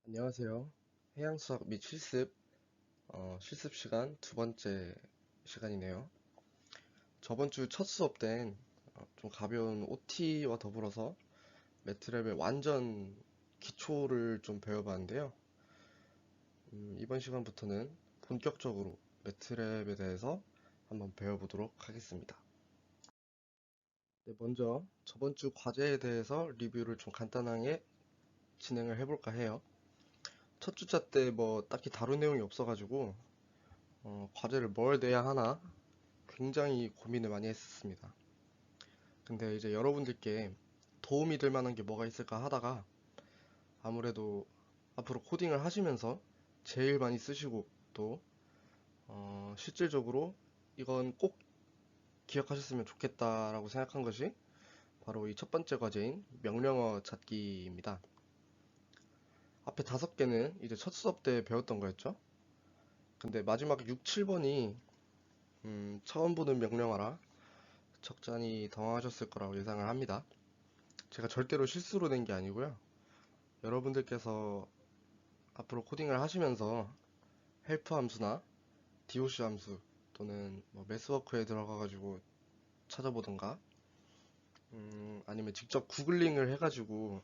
안녕하세요. 해양수학 및 실습 시간 두 번째 시간이네요. 저번 주 첫 수업 땐 좀 가벼운 OT와 더불어서 매트랩의 완전 기초를 좀 배워봤는데요. 이번 시간부터는 본격적으로 매트랩에 대해서 한번 배워보도록 하겠습니다. 네, 먼저 저번 주 과제에 대해서 리뷰를 좀 간단하게 진행을 해볼까 해요. 첫 주차 때 뭐 딱히 다룬 내용이 없어가지고 과제를 뭘 내야 하나 굉장히 고민을 많이 했습니다. 근데 이제 여러분들께 도움이 될 만한 게 뭐가 있을까 하다가 아무래도 앞으로 코딩을 하시면서 제일 많이 쓰시고 또 실질적으로 이건 꼭 기억하셨으면 좋겠다라고 생각한 것이 바로 이 첫 번째 과제인 명령어 찾기입니다. 앞에 5개는 이제 첫 수업 때 배웠던 거였죠. 근데 마지막 6, 7번이 처음 보는 명령어라 적잖이 당황하셨을 거라고 예상을 합니다. 제가 절대로 실수로 낸 게 아니고요. 여러분들께서 앞으로 코딩을 하시면서 헬프 함수나 doc 함수 또는 뭐 매스워크에 들어가가지고 찾아보던가 아니면 직접 구글링을 해가지고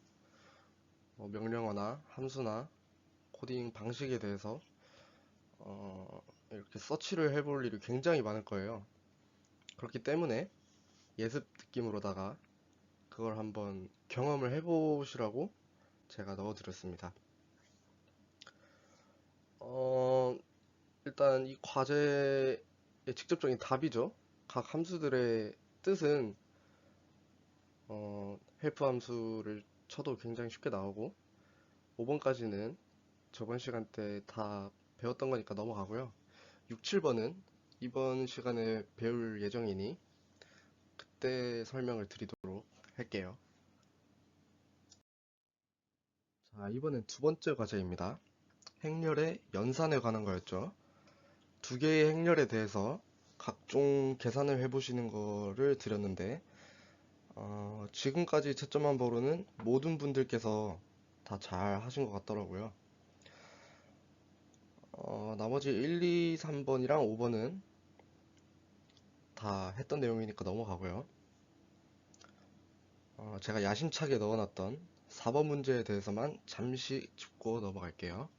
뭐 명령어나 함수나 코딩 방식에 대해서 이렇게 서치를 해볼 일이 굉장히 많을 거예요. 그렇기 때문에 예습 느낌으로다가 그걸 한번 경험을 해보시라고 제가 넣어드렸습니다. 어, 일단 이 과제의 직접적인 답이죠. 각 함수들의 뜻은 헬프 함수를 쳐도 굉장히 쉽게 나오고 5번까지는 저번 시간 때 다 배웠던 거니까 넘어가고요. 6, 7번은 이번 시간에 배울 예정이니 그때 설명을 드리도록 할게요. 자, 이번엔 두 번째 과제입니다. 행렬의 연산에 관한 거였죠. 두 개의 행렬에 대해서 각종 계산을 해보시는 거를 드렸는데 지금까지 채점한 바로는 모든 분들께서 다 잘 하신 것 같더라고요. 나머지 1, 2, 3번이랑 5번은 다 했던 내용이니까 넘어가고요. 제가 야심차게 넣어놨던 4번 문제에 대해서만 잠시 짚고 넘어갈게요.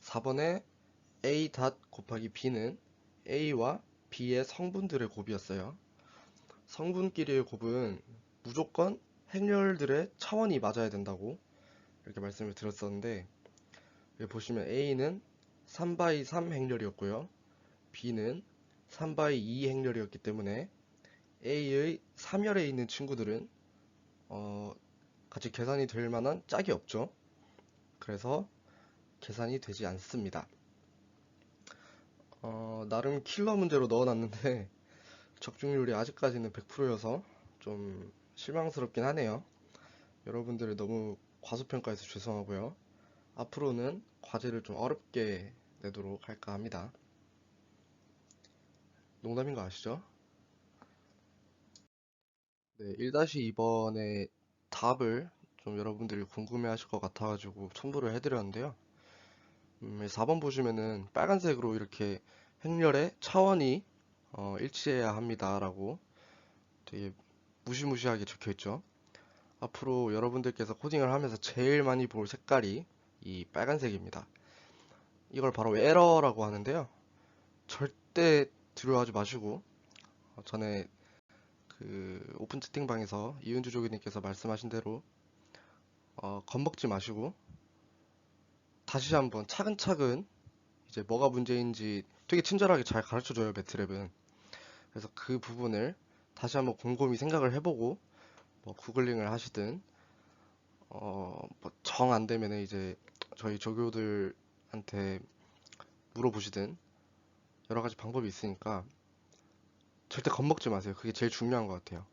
4번에 a 곱하기 b는 a와 b의 성분들의 곱이었어요. 성분끼리의 곱은 무조건 행렬들의 차원이 맞아야 된다고 이렇게 말씀을 드렸었는데 여기 보시면 A는 3 3 행렬이었고요. B는 3 2 행렬이었기 때문에 A의 3열에 있는 친구들은 같이 계산이 될 만한 짝이 없죠. 그래서 계산이 되지 않습니다. 나름 킬러 문제로 넣어놨는데 적중률이 아직까지는 100%여서 좀 실망스럽긴 하네요. 여러분들을 너무 과소평가해서 죄송하고요. 앞으로는 과제를 좀 어렵게 내도록 할까 합니다. 농담인 거 아시죠? 네, 1-2번의 답을 좀 여러분들이 궁금해 하실 것 같아가지고 첨부를 해드렸는데요. 4번 보시면은 빨간색으로 이렇게 행렬의 차원이 일치해야 합니다라고 되게 무시무시하게 적혀 있죠. 앞으로 여러분들께서 코딩을 하면서 제일 많이 볼 색깔이 이 빨간색입니다. 이걸 바로 에러라고 하는데요. 절대 두려워하지 마시고 전에 그 오픈 채팅방에서 이은주 조교님께서 말씀하신 대로 겁먹지 마시고 다시 한번 차근차근 이제 뭐가 문제인지 되게 친절하게 잘 가르쳐줘요, 매트랩은. 그래서 그 부분을 다시 한번 곰곰이 생각을 해보고 뭐 구글링을 하시든 뭐정 안 되면 이제 저희 조교들한테 물어보시든 여러 가지 방법이 있으니까 절대 겁먹지 마세요. 그게 제일 중요한 것 같아요.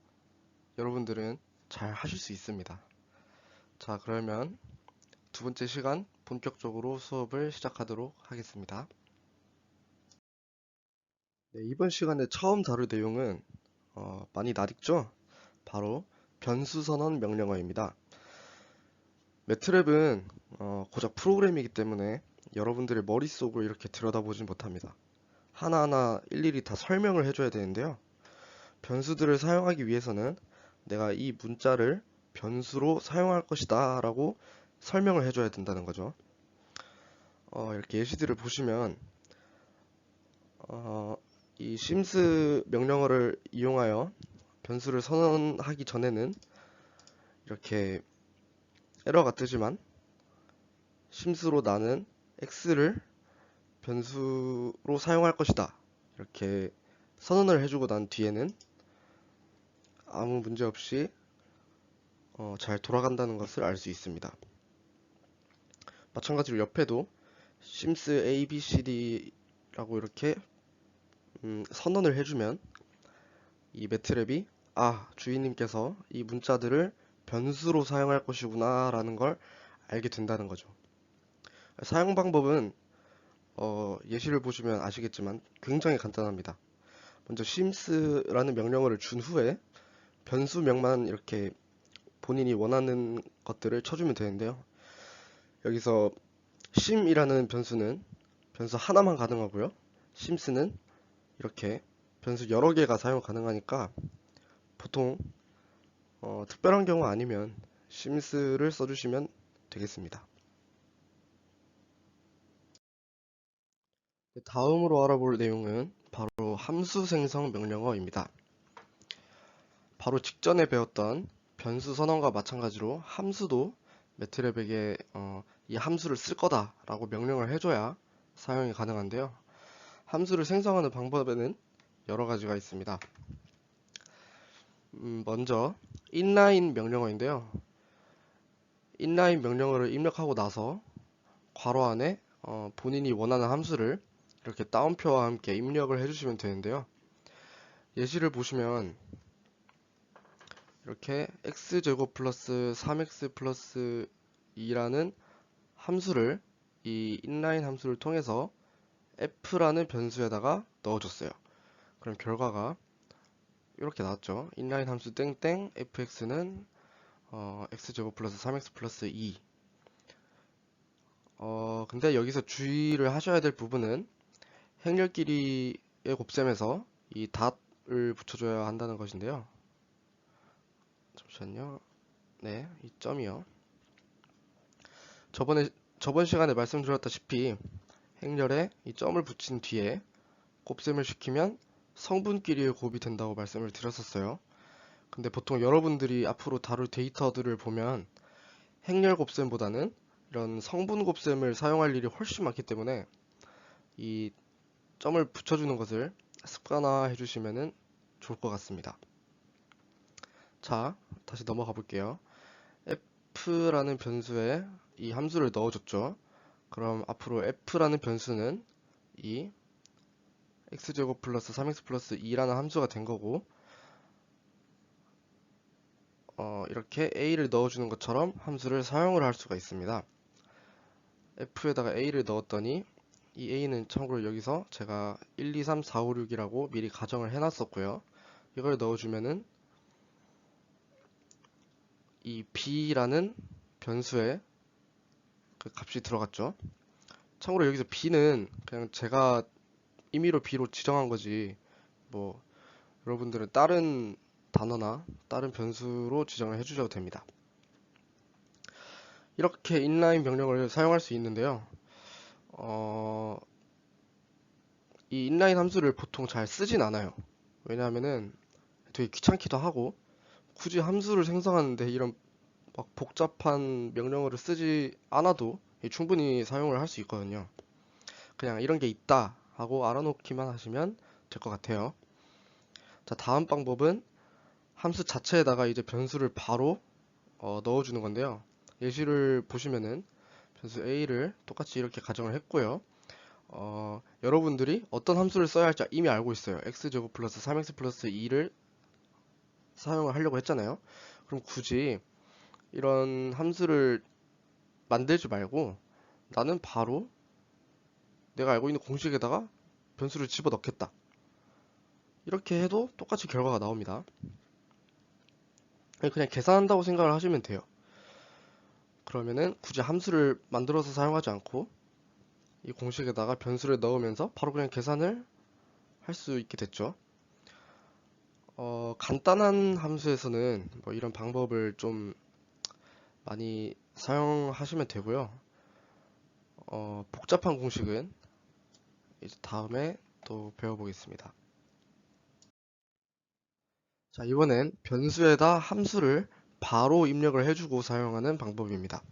여러분들은 잘 하실 수 있습니다. 자, 그러면 두 번째 시간 본격적으로 수업을 시작하도록 하겠습니다. 네, 이번 시간에 처음 다룰 내용은 많이 낯익죠? 바로 변수선언 명령어입니다. 매트랩은 고작 프로그램이기 때문에 여러분들의 머릿속을 이렇게 들여다보진 못합니다. 하나하나 일일이 다 설명을 해줘야 되는데요. 변수들을 사용하기 위해서는 내가 이 문자를 변수로 사용할 것이다 라고 설명을 해줘야 된다는 거죠. 이렇게 예시들을 보시면 이 sims 명령어를 이용하여 변수를 선언하기 전에는 이렇게 에러가 뜨지만 심스로 나는 x를 변수로 사용할 것이다 이렇게 선언을 해주고 난 뒤에는 아무 문제 없이 잘 돌아간다는 것을 알 수 있습니다. 마찬가지로 옆에도 sims abcd라고 이렇게 선언을 해주면 이 매트랩이 주인님께서 이 문자들을 변수로 사용할 것이구나 라는 걸 알게 된다는 거죠. 사용 방법은 예시를 보시면 아시겠지만 굉장히 간단합니다. 먼저 sims라는 명령어를 준 후에 변수명만 이렇게 본인이 원하는 것들을 쳐주면 되는데요. 여기서 sim이라는 변수는 변수 하나만 가능하고요. sims는 이렇게 변수 여러 개가 사용 가능하니까 보통 특별한 경우 아니면 sims를 써주시면 되겠습니다. 다음으로 알아볼 내용은 바로 함수 생성 명령어입니다. 바로 직전에 배웠던 변수 선언과 마찬가지로 함수도 매트랩에게 이 함수를 쓸 거다 라고 명령을 해줘야 사용이 가능한데요. 함수를 생성하는 방법에는 여러 가지가 있습니다. 먼저 inline 명령어인데요. inline 명령어를 입력하고 나서 괄호 안에 본인이 원하는 함수를 이렇게 따옴표와 함께 입력을 해주시면 되는데요. 예시를 보시면 이렇게 x제곱 플러스 3x 플러스 2라는 함수를 이 inline 함수를 통해서 f라는 변수에다가 넣어줬어요. 그럼 결과가 이렇게 나왔죠. inline 함수 땡땡 fx는 x제곱 플러스 3x 플러스 2. 근데 여기서 주의를 하셔야 될 부분은 행렬끼리의 곱셈에서 이 닷을 붙여줘야 한다는 것인데요. 잠시만요. 네, 이 점이요. 저번 시간에 말씀드렸다시피 행렬에 이 점을 붙인 뒤에 곱셈을 시키면 성분끼리의 곱이 된다고 말씀을 드렸었어요. 근데 보통 여러분들이 앞으로 다룰 데이터들을 보면 행렬 곱셈보다는 이런 성분 곱셈을 사용할 일이 훨씬 많기 때문에 이 점을 붙여주는 것을 습관화해 주시면 좋을 것 같습니다. 자, 다시 넘어가 볼게요. f라는 변수에 이 함수를 넣어줬죠. 그럼 앞으로 f라는 변수는 이 x제곱 플러스 3x 플러스 2라는 함수가 된 거고 이렇게 a를 넣어주는 것처럼 함수를 사용을 할 수가 있습니다. f에다가 a를 넣었더니 이 a는 참고로 여기서 제가 1, 2, 3, 4, 5, 6이라고 미리 가정을 해놨었고요. 이걸 넣어주면은 이 b라는 변수에 그 값이 들어갔죠. 참고로 여기서 b는 그냥 제가 임의로 b로 지정한 거지 뭐 여러분들은 다른 단어나 다른 변수로 지정을 해주셔도 됩니다. 이렇게 inline 명령을 사용할 수 있는데요. 이 inline 함수를 보통 잘 쓰진 않아요. 왜냐하면은 되게 귀찮기도 하고 굳이 함수를 생성하는데 이런 막 복잡한 명령어를 쓰지 않아도 충분히 사용을 할 수 있거든요. 그냥 이런 게 있다 하고 알아놓기만 하시면 될 것 같아요. 자, 다음 방법은 함수 자체에다가 이제 변수를 바로 넣어주는 건데요. 예시를 보시면은 변수 a를 똑같이 이렇게 가정을 했고요. 여러분들이 어떤 함수를 써야 할지 이미 알고 있어요. x제곱 플러스 3x 플러스 2를 사용을 하려고 했잖아요. 그럼 굳이 이런 함수를 만들지 말고 나는 바로 내가 알고 있는 공식에다가 변수를 집어넣겠다. 이렇게 해도 똑같이 결과가 나옵니다. 그냥 계산한다고 생각을 하시면 돼요. 그러면은 굳이 함수를 만들어서 사용하지 않고 이 공식에다가 변수를 넣으면서 바로 그냥 계산을 할 수 있게 됐죠. 간단한 함수에서는 뭐 이런 방법을 좀 많이 사용하시면 되고요. 복잡한 공식은 이제 다음에 또 배워보겠습니다. 자, 이번엔 변수에다 함수를 바로 입력을 해주고 사용하는 방법입니다.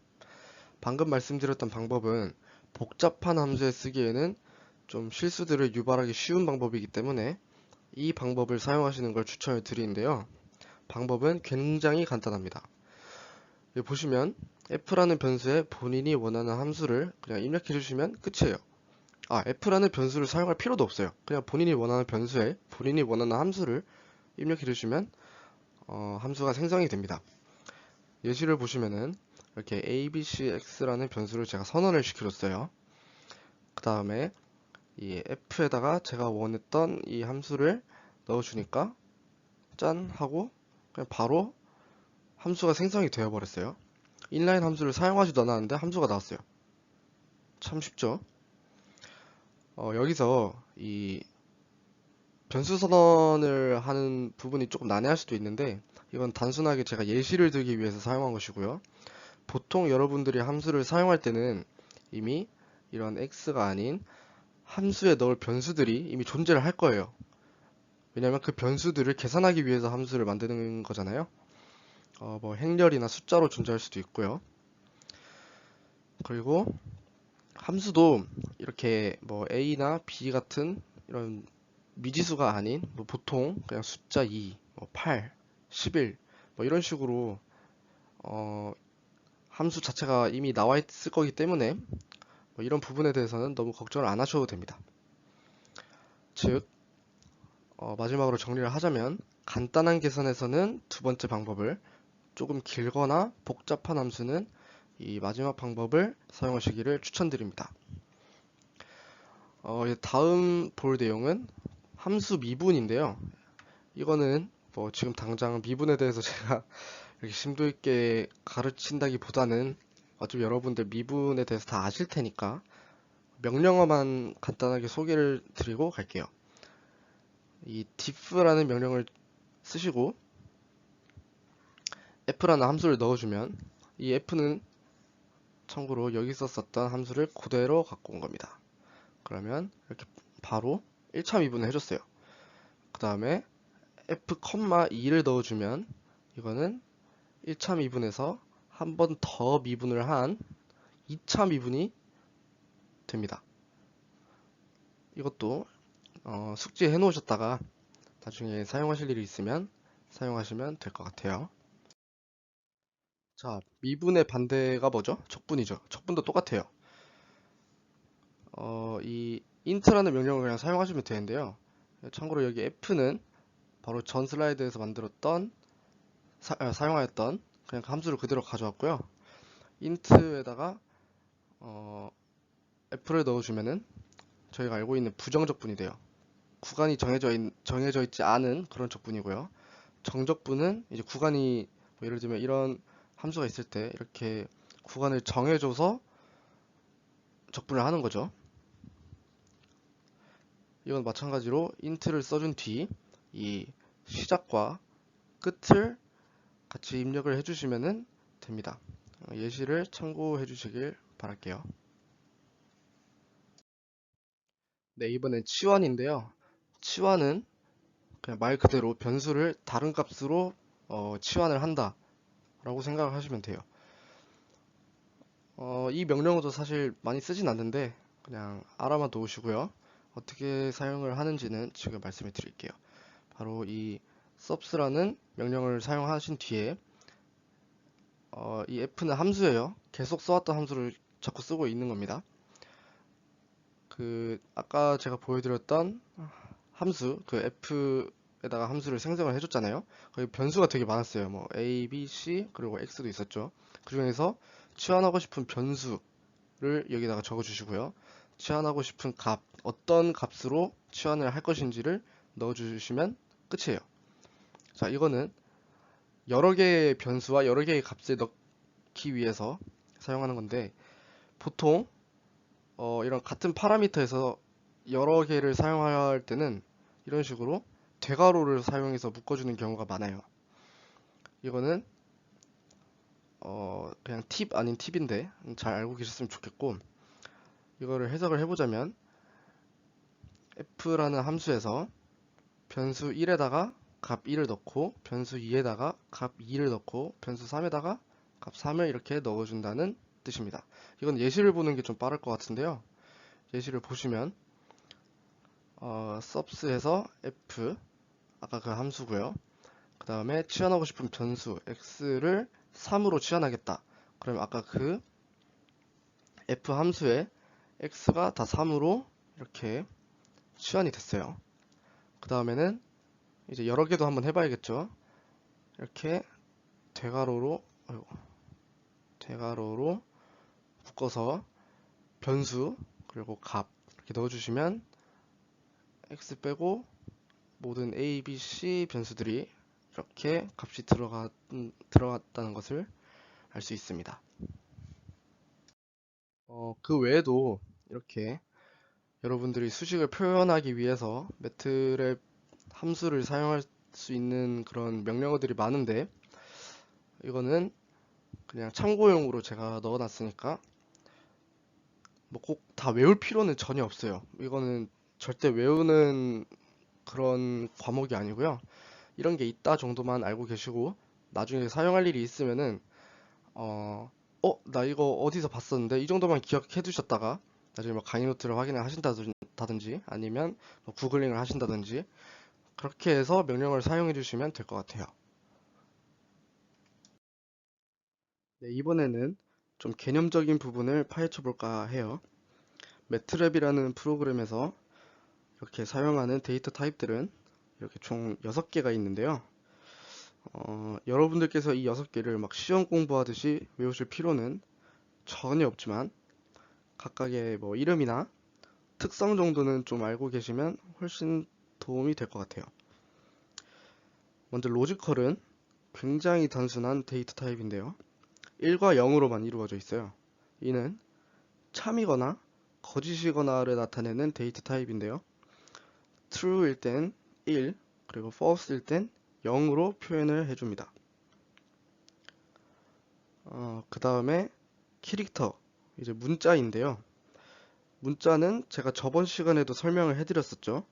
방금 말씀드렸던 방법은 복잡한 함수에 쓰기에는 좀 실수들을 유발하기 쉬운 방법이기 때문에 이 방법을 사용하시는 걸 추천을 드리는데요. 방법은 굉장히 간단합니다. 여기 보시면 f라는 변수에 본인이 원하는 함수를 그냥 입력해 주시면 끝이에요. f라는 변수를 사용할 필요도 없어요. 그냥 본인이 원하는 변수에 본인이 원하는 함수를 입력해 주시면 함수가 생성이 됩니다. 예시를 보시면은 이렇게 abcx라는 변수를 제가 선언을 시켜줬어요. 그 다음에 이 f에다가 제가 원했던 이 함수를 넣어주니까 짠 하고 그냥 바로 함수가 생성이 되어 버렸어요. 인라인 함수를 사용하지도 않았는데 함수가 나왔어요. 참 쉽죠? 여기서 이 변수 선언을 하는 부분이 조금 난해할 수도 있는데 이건 단순하게 제가 예시를 들기 위해서 사용한 것이고요. 보통 여러분들이 함수를 사용할 때는 이미 이런 x가 아닌 함수에 넣을 변수들이 이미 존재를 할 거예요. 왜냐하면 그 변수들을 계산하기 위해서 함수를 만드는 거잖아요. 뭐 행렬이나 숫자로 존재할 수도 있고요. 그리고 함수도 이렇게 뭐 a나 b 같은 이런 미지수가 아닌 뭐 보통 그냥 숫자 2, 뭐 8, 11 뭐 이런 식으로 함수 자체가 이미 나와 있을 거기 때문에 뭐 이런 부분에 대해서는 너무 걱정을 안 하셔도 됩니다. 즉 마지막으로 정리를 하자면 간단한 계산에서는 두 번째 방법을, 조금 길거나 복잡한 함수는 이 마지막 방법을 사용하시기를 추천드립니다. 다음 볼 내용은 함수 미분인데요. 이거는 뭐 지금 당장 미분에 대해서 제가 이렇게 심도 있게 가르친다기보다는 어차피 여러분들 미분에 대해서 다 아실 테니까 명령어만 간단하게 소개를 드리고 갈게요. 이 diff라는 명령을 쓰시고 f라는 함수를 넣어주면 이 f는 참고로 여기서 썼던 함수를 그대로 갖고 온 겁니다. 그러면 이렇게 바로 1차 미분을 해줬어요. 그 다음에 f,2를 넣어주면 이거는 1차 미분에서 한 번 더 미분을 한 2차 미분이 됩니다. 이것도 숙지해 놓으셨다가 나중에 사용하실 일이 있으면 사용하시면 될 것 같아요. 자, 미분의 반대가 뭐죠? 적분이죠. 적분도 똑같아요. 이 int라는 명령을 그냥 사용하시면 되는데요. 참고로 여기 f는 바로 전 슬라이드에서 만들었던 사용하였던 그냥 그 함수를 그대로 가져왔고요. int에다가 f를 넣어주면은 저희가 알고 있는 부정적분이 돼요. 구간이 정해져 있지 않은 그런 적분이고요. 정적분은 이제 구간이 뭐 예를 들면 이런 함수가 있을 때 이렇게 구간을 정해줘서 적분을 하는 거죠. 이건 마찬가지로 int를 써준 뒤 이 시작과 끝을 같이 입력을 해주시면 됩니다. 예시를 참고해 주시길 바랄게요. 네, 이번엔 치환인데요. 치환은 그냥 말 그대로 변수를 다른 값으로 치환을 한다 라고 생각을 하시면 돼요. 이 명령어도 사실 많이 쓰진 않는데 그냥 알아만 두시고요. 어떻게 사용을 하는지는 지금 말씀을 드릴게요. 바로 이 subs라는 명령을 사용하신 뒤에 이 f는 함수예요. 계속 써왔던 함수를 자꾸 쓰고 있는 겁니다. 아까 제가 보여드렸던 함수, f에다가 함수를 생성을 해줬잖아요. 거기 변수가 되게 많았어요. 뭐 a, b, c 그리고 x도 있었죠. 그 중에서 치환하고 싶은 변수를 여기다가 적어주시고요. 치환하고 싶은 값, 어떤 값으로 치환을 할 것인지를 넣어주시면 끝이에요. 자, 이거는 여러 개의 변수와 여러 개의 값을 넣기 위해서 사용하는 건데, 보통 이런 같은 파라미터에서 여러 개를 사용할 때는 이런 식으로 대괄호를 사용해서 묶어주는 경우가 많아요. 이거는 그냥 팁 아닌 팁인데 잘 알고 계셨으면 좋겠고, 이거를 해석을 해보자면 f라는 함수에서 변수 1에다가 값 1을 넣고, 변수 2에다가 값 2를 넣고, 변수 3에다가 값 3을 이렇게 넣어준다는 뜻입니다. 이건 예시를 보는 게 좀 빠를 것 같은데요. 예시를 보시면 subs에서 f, 아까 그 함수고요. 그 다음에 치환하고 싶은 변수 x를 3으로 치환하겠다. 그럼 아까 그 f 함수에 x가 다 3으로 이렇게 치환이 됐어요. 그 다음에는 이제 여러 개도 한번 해봐야겠죠. 이렇게 대괄호로 묶어서 변수 그리고 값 이렇게 넣어주시면 x 빼고 모든 a, b, c 변수들이 이렇게 값이 들어갔다는 것을 알 수 있습니다. 그 외에도 이렇게 여러분들이 수식을 표현하기 위해서 매트랩 함수를 사용할 수 있는 그런 명령어들이 많은데, 이거는 그냥 참고용으로 제가 넣어놨으니까 뭐 꼭 다 외울 필요는 전혀 없어요. 이거는 절대 외우는 그런 과목이 아니고요. 이런 게 있다 정도만 알고 계시고, 나중에 사용할 일이 있으면은 나 이거 어디서 봤었는데 이 정도만 기억해 두셨다가 나중에 뭐 강의 노트를 확인을 하신다든지 아니면 뭐 구글링을 하신다든지 그렇게 해서 명령어를 사용해 주시면 될 것 같아요. 네, 이번에는 좀 개념적인 부분을 파헤쳐 볼까 해요. 매트랩이라는 프로그램에서 이렇게 사용하는 데이터 타입들은 이렇게 총 6개가 있는데요. 여러분들께서 이 6개를 막 시험 공부하듯이 외우실 필요는 전혀 없지만, 각각의 뭐 이름이나 특성 정도는 좀 알고 계시면 훨씬 도움이 될 것 같아요. 먼저 로지컬은 굉장히 단순한 데이터 타입인데요. 1과 0으로만 이루어져 있어요. 이는 참이거나 거짓이거나를 나타내는 데이터 타입인데요. true일 땐 1, 그리고 false일 땐 0으로 표현을 해줍니다. 그 다음에 캐릭터, 이제 문자인데요. 문자는 제가 저번 시간에도 설명을 해드렸었죠.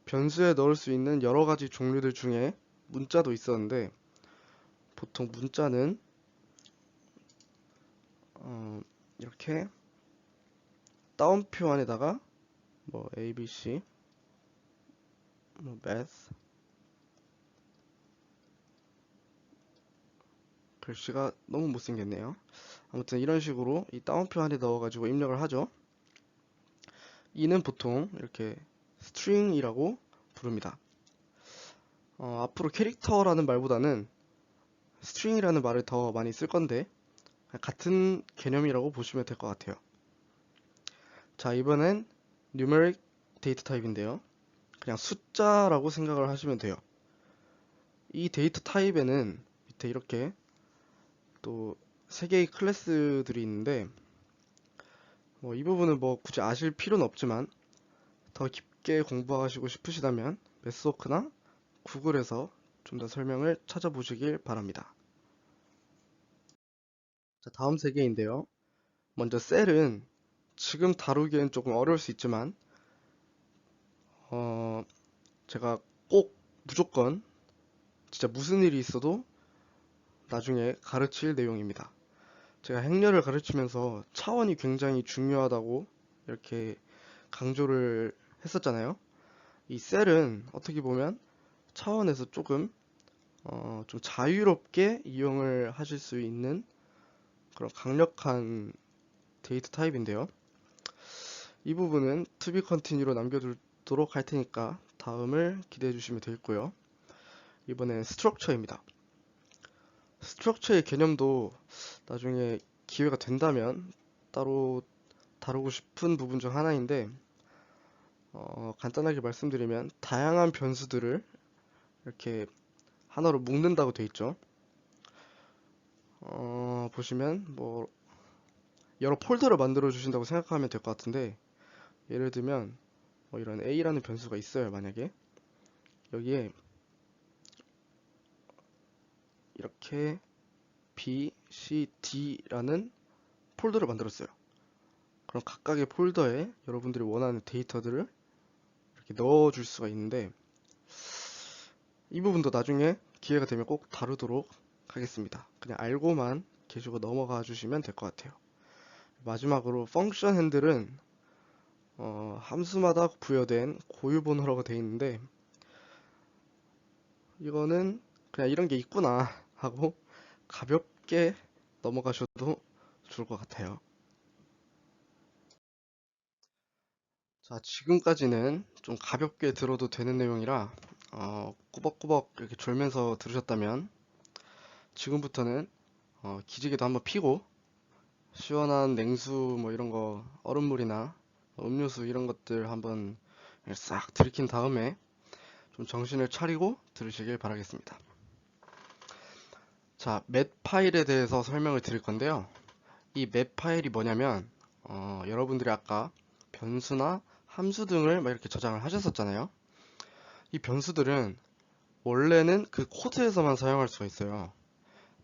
변수에 넣을 수 있는 여러 가지 종류들 중에 문자도 있었는데, 보통 문자는 이렇게 따옴표 안에다가 뭐 ABC, 뭐 math, 글씨가 너무 못생겼네요. 아무튼 이런 식으로 이 따옴표 안에 넣어가지고 입력을 하죠. 이는 보통 이렇게 string이라고 부릅니다. 앞으로 캐릭터라는 말보다는 string이라는 말을 더 많이 쓸 건데 같은 개념이라고 보시면 될 것 같아요. 자, 이번엔 numeric 데이터 타입인데요. 그냥 숫자라고 생각을 하시면 돼요. 이 데이터 타입에는 밑에 이렇게 또 3개의 클래스들이 있는데, 이 부분은 뭐 굳이 아실 필요는 없지만 더 깊게 공부하시고 싶으시다면 매스워크나 구글에서 좀 더 설명을 찾아보시길 바랍니다. 자, 다음 3개인데요. 먼저 셀은 지금 다루기엔 조금 어려울 수 있지만 제가 꼭 무조건 진짜 무슨 일이 있어도 나중에 가르칠 내용입니다. 제가 행렬을 가르치면서 차원이 굉장히 중요하다고 이렇게 강조를 했었잖아요. 이 셀은 어떻게 보면 차원에서 조금 좀 자유롭게 이용을 하실 수 있는 그런 강력한 데이터 타입인데요. 이 부분은 to be continue로 남겨두도록 할 테니까 다음을 기대해 주시면 되겠고요. 이번엔 스트럭처입니다. 스트럭처의 개념도 나중에 기회가 된다면 따로 다루고 싶은 부분 중 하나인데, 간단하게 말씀드리면 다양한 변수들을 이렇게 하나로 묶는다고 되어 있죠. 보시면 뭐 여러 폴더를 만들어 주신다고 생각하면 될 것 같은데, 예를 들면 뭐 이런 A라는 변수가 있어요. 만약에 여기에 이렇게 B, C, D라는 폴더를 만들었어요. 그럼 각각의 폴더에 여러분들이 원하는 데이터들을 이렇게 넣어줄 수가 있는데, 이 부분도 나중에 기회가 되면 꼭 다루도록 하겠습니다. 그냥 알고만 계시고 넘어가 주시면 될 것 같아요. 마지막으로 펑션 핸들은 함수마다 부여된 고유 번호라고 되어 있는데, 이거는 그냥 이런 게 있구나 하고 가볍게 넘어가셔도 좋을 것 같아요. 자, 지금까지는 좀 가볍게 들어도 되는 내용이라 꾸벅꾸벅 이렇게 졸면서 들으셨다면, 지금부터는 기지개도 한번 피고 시원한 냉수 뭐 이런 거, 얼음물이나 음료수 이런 것들 한번 싹 들이킨 다음에 좀 정신을 차리고 들으시길 바라겠습니다. 자, 맷 파일에 대해서 설명을 드릴 건데요. 이 맷 파일이 뭐냐면, 여러분들이 아까 변수나 함수 등을 막 이렇게 저장을 하셨었잖아요. 이 변수들은 원래는 그 코드에서만 사용할 수가 있어요.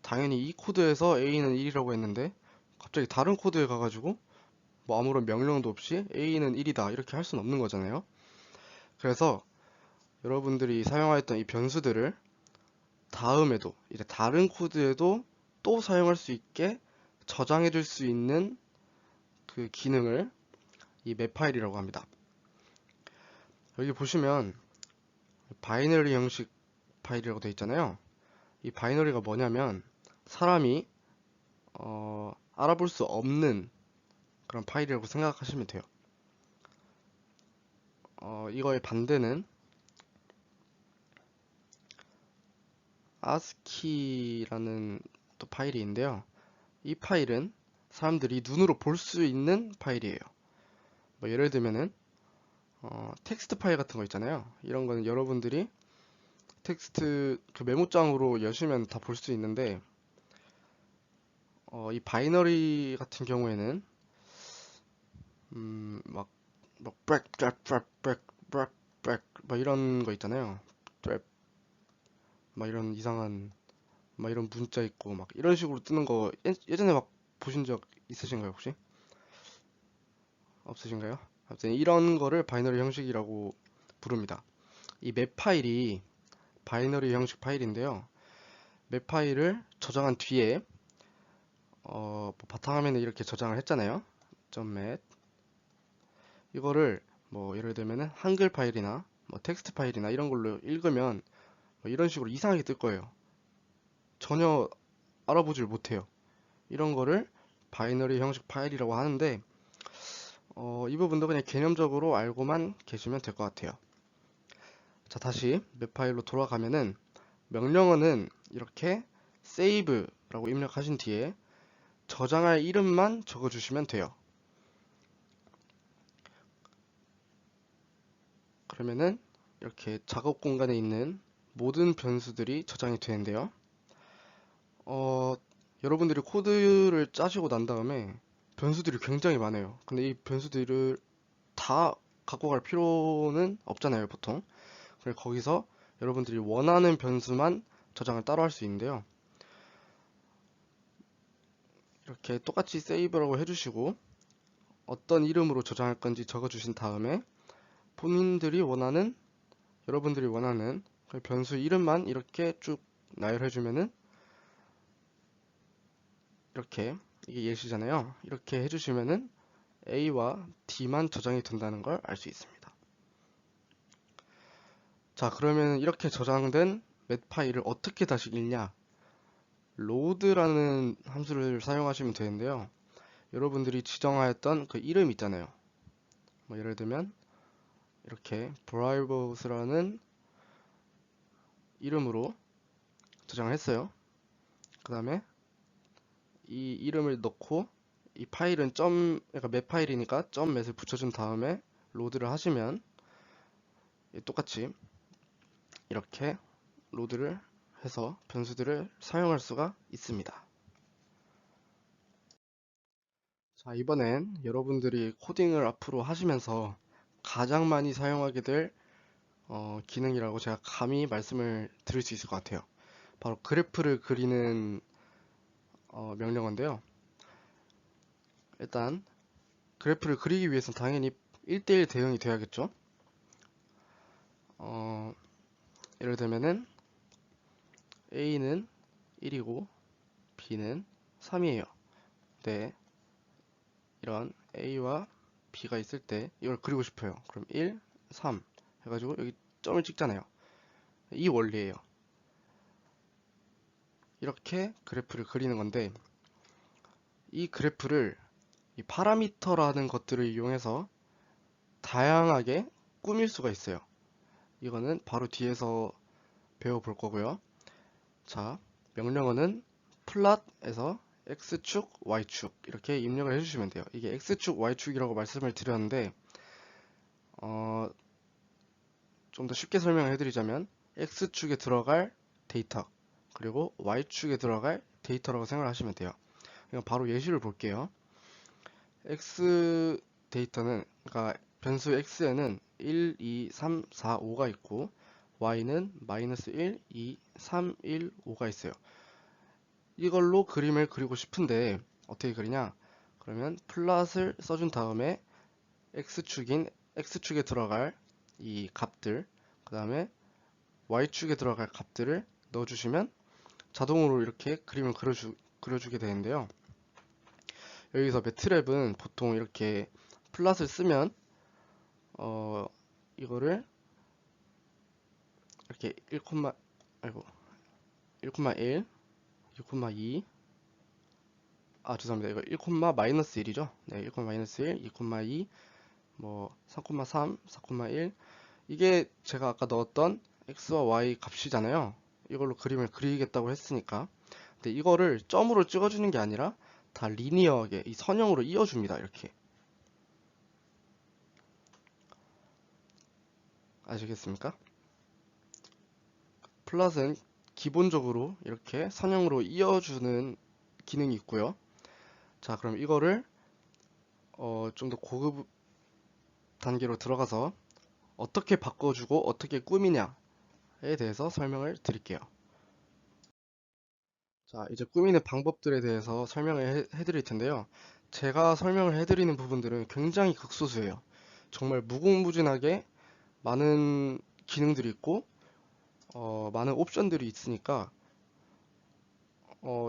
당연히 이 코드에서 A는 1이라고 했는데 갑자기 다른 코드에 가가지고 뭐 아무런 명령도 없이 A는 1이다 이렇게 할 수는 없는 거잖아요. 그래서 여러분들이 사용하였던 이 변수들을 다음에도 이제 다른 코드에도 또 사용할 수 있게 저장해 줄 수 있는 그 기능을 이 맵 파일이라고 합니다. 여기 보시면 바이너리 형식 파일이라고 되어 있잖아요. 이 바이너리가 뭐냐면 사람이 알아볼 수 없는 그런 파일이라고 생각하시면 돼요. 이거의 반대는 ASCII라는 또 파일이 있는데요. 이 파일은 사람들이 눈으로 볼 수 있는 파일이에요. 뭐 예를 들면은 텍스트 파일 같은 거 있잖아요. 이런 거는 여러분들이 텍스트 그 메모장으로 여시면 다 볼 수 있는데, 이 바이너리 같은 경우에는 막 break, break, break, break, break, break 막 이런 거 있잖아요. break, 막 이런 이상한 막 이런 문자 있고 막 이런 식으로 뜨는 거 예전에 막 보신 적 있으신가요 혹시? 없으신가요? 아무튼 이런 거를 바이너리 형식이라고 부릅니다. 이 맵 파일이 바이너리 형식 파일인데요. 맵 파일을 저장한 뒤에 뭐 바탕화면에 이렇게 저장을 했잖아요. .mat 이거를 뭐 예를 들면은 한글 파일이나 뭐 텍스트 파일이나 이런 걸로 읽으면 뭐 이런 식으로 이상하게 뜰 거예요. 전혀 알아보질 못해요. 이런 거를 바이너리 형식 파일이라고 하는데, 이 부분도 그냥 개념적으로 알고만 계시면 될 것 같아요. 자, 다시 맵 파일로 돌아가면은 명령어는 이렇게 save라고 입력하신 뒤에 저장할 이름만 적어주시면 돼요. 그러면은 이렇게 작업 공간에 있는 모든 변수들이 저장이 되는데요. 어, 여러분들이 코드를 짜시고 난 다음에 변수들이 굉장히 많아요. 근데 이 변수들을 다 갖고 갈 필요는 없잖아요, 보통. 그래서 거기서 여러분들이 원하는 변수만 저장을 따로 할 수 있는데요. 이렇게 똑같이 세이브라고 해주시고 어떤 이름으로 저장할 건지 적어주신 다음에 본인들이 원하는, 여러분들이 원하는 그 변수 이름만 이렇게 쭉 나열해주면은 이렇게, 이게 예시잖아요. 이렇게 해주시면은 A와 D만 저장이 된다는 걸 알 수 있습니다. 자, 그러면 이렇게 저장된 맷 파일을 어떻게 다시 읽냐? load라는 함수를 사용하시면 되는데요. 여러분들이 지정하였던 그 이름 있잖아요. 뭐 예를 들면 이렇게 bribes라는 이름으로 저장을 했어요. 그 다음에 이 이름을 넣고 이 파일은 그러니까 맵 파일이니까 .met을 붙여준 다음에 로드를 하시면 똑같이 이렇게 로드를 해서 변수들을 사용할 수가 있습니다. 자, 이번엔 여러분들이 코딩을 앞으로 하시면서 가장 많이 사용하게 될 기능이라고 제가 감히 말씀을 드릴 수 있을 것 같아요. 바로 그래프를 그리는 명령어인데요. 일단 그래프를 그리기 위해서는 당연히 1대1 대응이 돼야겠죠. 예를 들면은 A는 1이고 B는 3이에요. 네, 이런 A와 B가 있을 때 이걸 그리고 싶어요. 그럼 1, 3 해가지고 여기 점을 찍잖아요. 이 원리예요. 이렇게 그래프를 그리는 건데, 이 그래프를 이 파라미터라는 것들을 이용해서 다양하게 꾸밀 수가 있어요. 이거는 바로 뒤에서 배워볼 거고요. 자, 명령어는 plot에서 x축, y축 이렇게 입력을 해주시면 돼요. 이게 x축, y축이라고 말씀을 드렸는데 좀 더 쉽게 설명을 해드리자면 x축에 들어갈 데이터 그리고 y축에 들어갈 데이터라고 생각을 하시면 돼요. 그럼 바로 예시를 볼게요. x 데이터는 그러니까 변수 x에는 1, 2, 3, 4, 5가 있고 y는 마이너스 1, 2, 3, 1, 5가 있어요. 이걸로 그림을 그리고 싶은데 어떻게 그리냐? 그러면 플롯을 써준 다음에 x축에 들어갈 이 값들, 그 다음에 y축에 들어갈 값들을 넣어주시면 자동으로 이렇게 그림을 그려주게 되는데요. 여기서 매트랩은 보통 이렇게 플롯을 쓰면 이거를 이렇게 1, 아이고 1,1, 2,2 죄송합니다. 이거 1, 마이너스 1이죠. 네, 1, 마이너스 1, 2,2 뭐 3,3, 4,1 이게 제가 아까 넣었던 x와 y 값이잖아요. 이걸로 그림을 그리겠다고 했으니까. 근데 이거를 점으로 찍어주는 게 아니라 다 리니어하게 이 선형으로 이어줍니다. 이렇게. 아시겠습니까? 플롯은 기본적으로 이렇게 선형으로 이어주는 기능이 있고요. 자, 그럼 이거를 좀 더 고급 단계로 들어가서 어떻게 바꿔주고 어떻게 꾸미냐에 대해서 설명을 드릴게요. 자, 이제 꾸미는 방법들에 대해서 설명을 해드릴 텐데요. 제가 설명을 해드리는 부분들은 굉장히 극소수예요. 정말 무궁무진하게 많은 기능들이 있고 많은 옵션들이 있으니까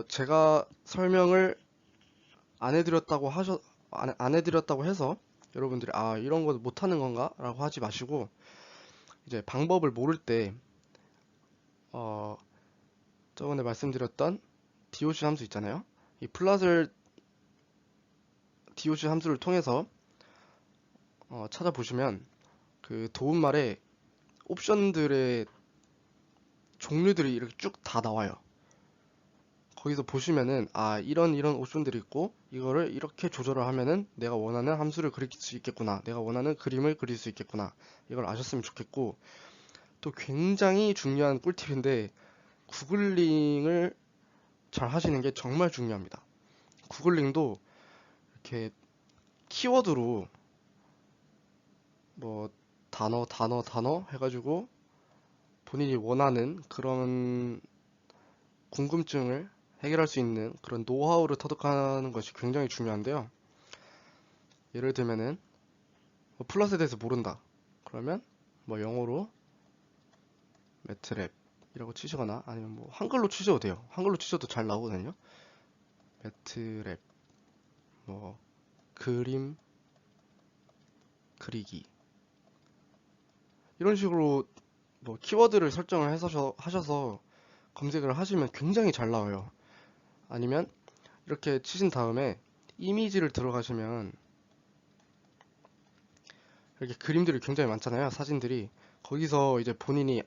제가 설명을 안 해드렸다고 해서 여러분들이 이런 거 못하는 건가? 라고 하지 마시고 이제 방법을 모를 때 저번에 말씀드렸던 DOC 함수 있잖아요. 이 플롯을 DOC 함수를 통해서 찾아보시면 그 도움말에 옵션들의 종류들이 이렇게 쭉 다 나와요. 거기서 보시면은 이런 옵션들이 있고 이거를 이렇게 조절을 하면은 내가 원하는 함수를 그릴 수 있겠구나, 내가 원하는 그림을 그릴 수 있겠구나, 이걸 아셨으면 좋겠고, 또 굉장히 중요한 꿀팁인데 구글링을 잘 하시는 게 정말 중요합니다. 구글링도 이렇게 키워드로 뭐 단어 해가지고 본인이 원하는 그런 궁금증을 해결할 수 있는 그런 노하우를 터득하는 것이 굉장히 중요한데요. 예를 들면은 뭐 플롯에 대해서 모른다. 그러면 뭐 영어로 매트랩이라고 치시거나 아니면 뭐 한글로 치셔도 돼요. 한글로 치셔도 잘 나오거든요. 매트랩 뭐 그림 그리기 이런 식으로 뭐 키워드를 설정을 하셔서 검색을 하시면 굉장히 잘 나와요. 아니면 이렇게 치신 다음에 이미지를 들어가시면 이렇게 그림들이 굉장히 많잖아요. 사진들이. 거기서 이제 본인이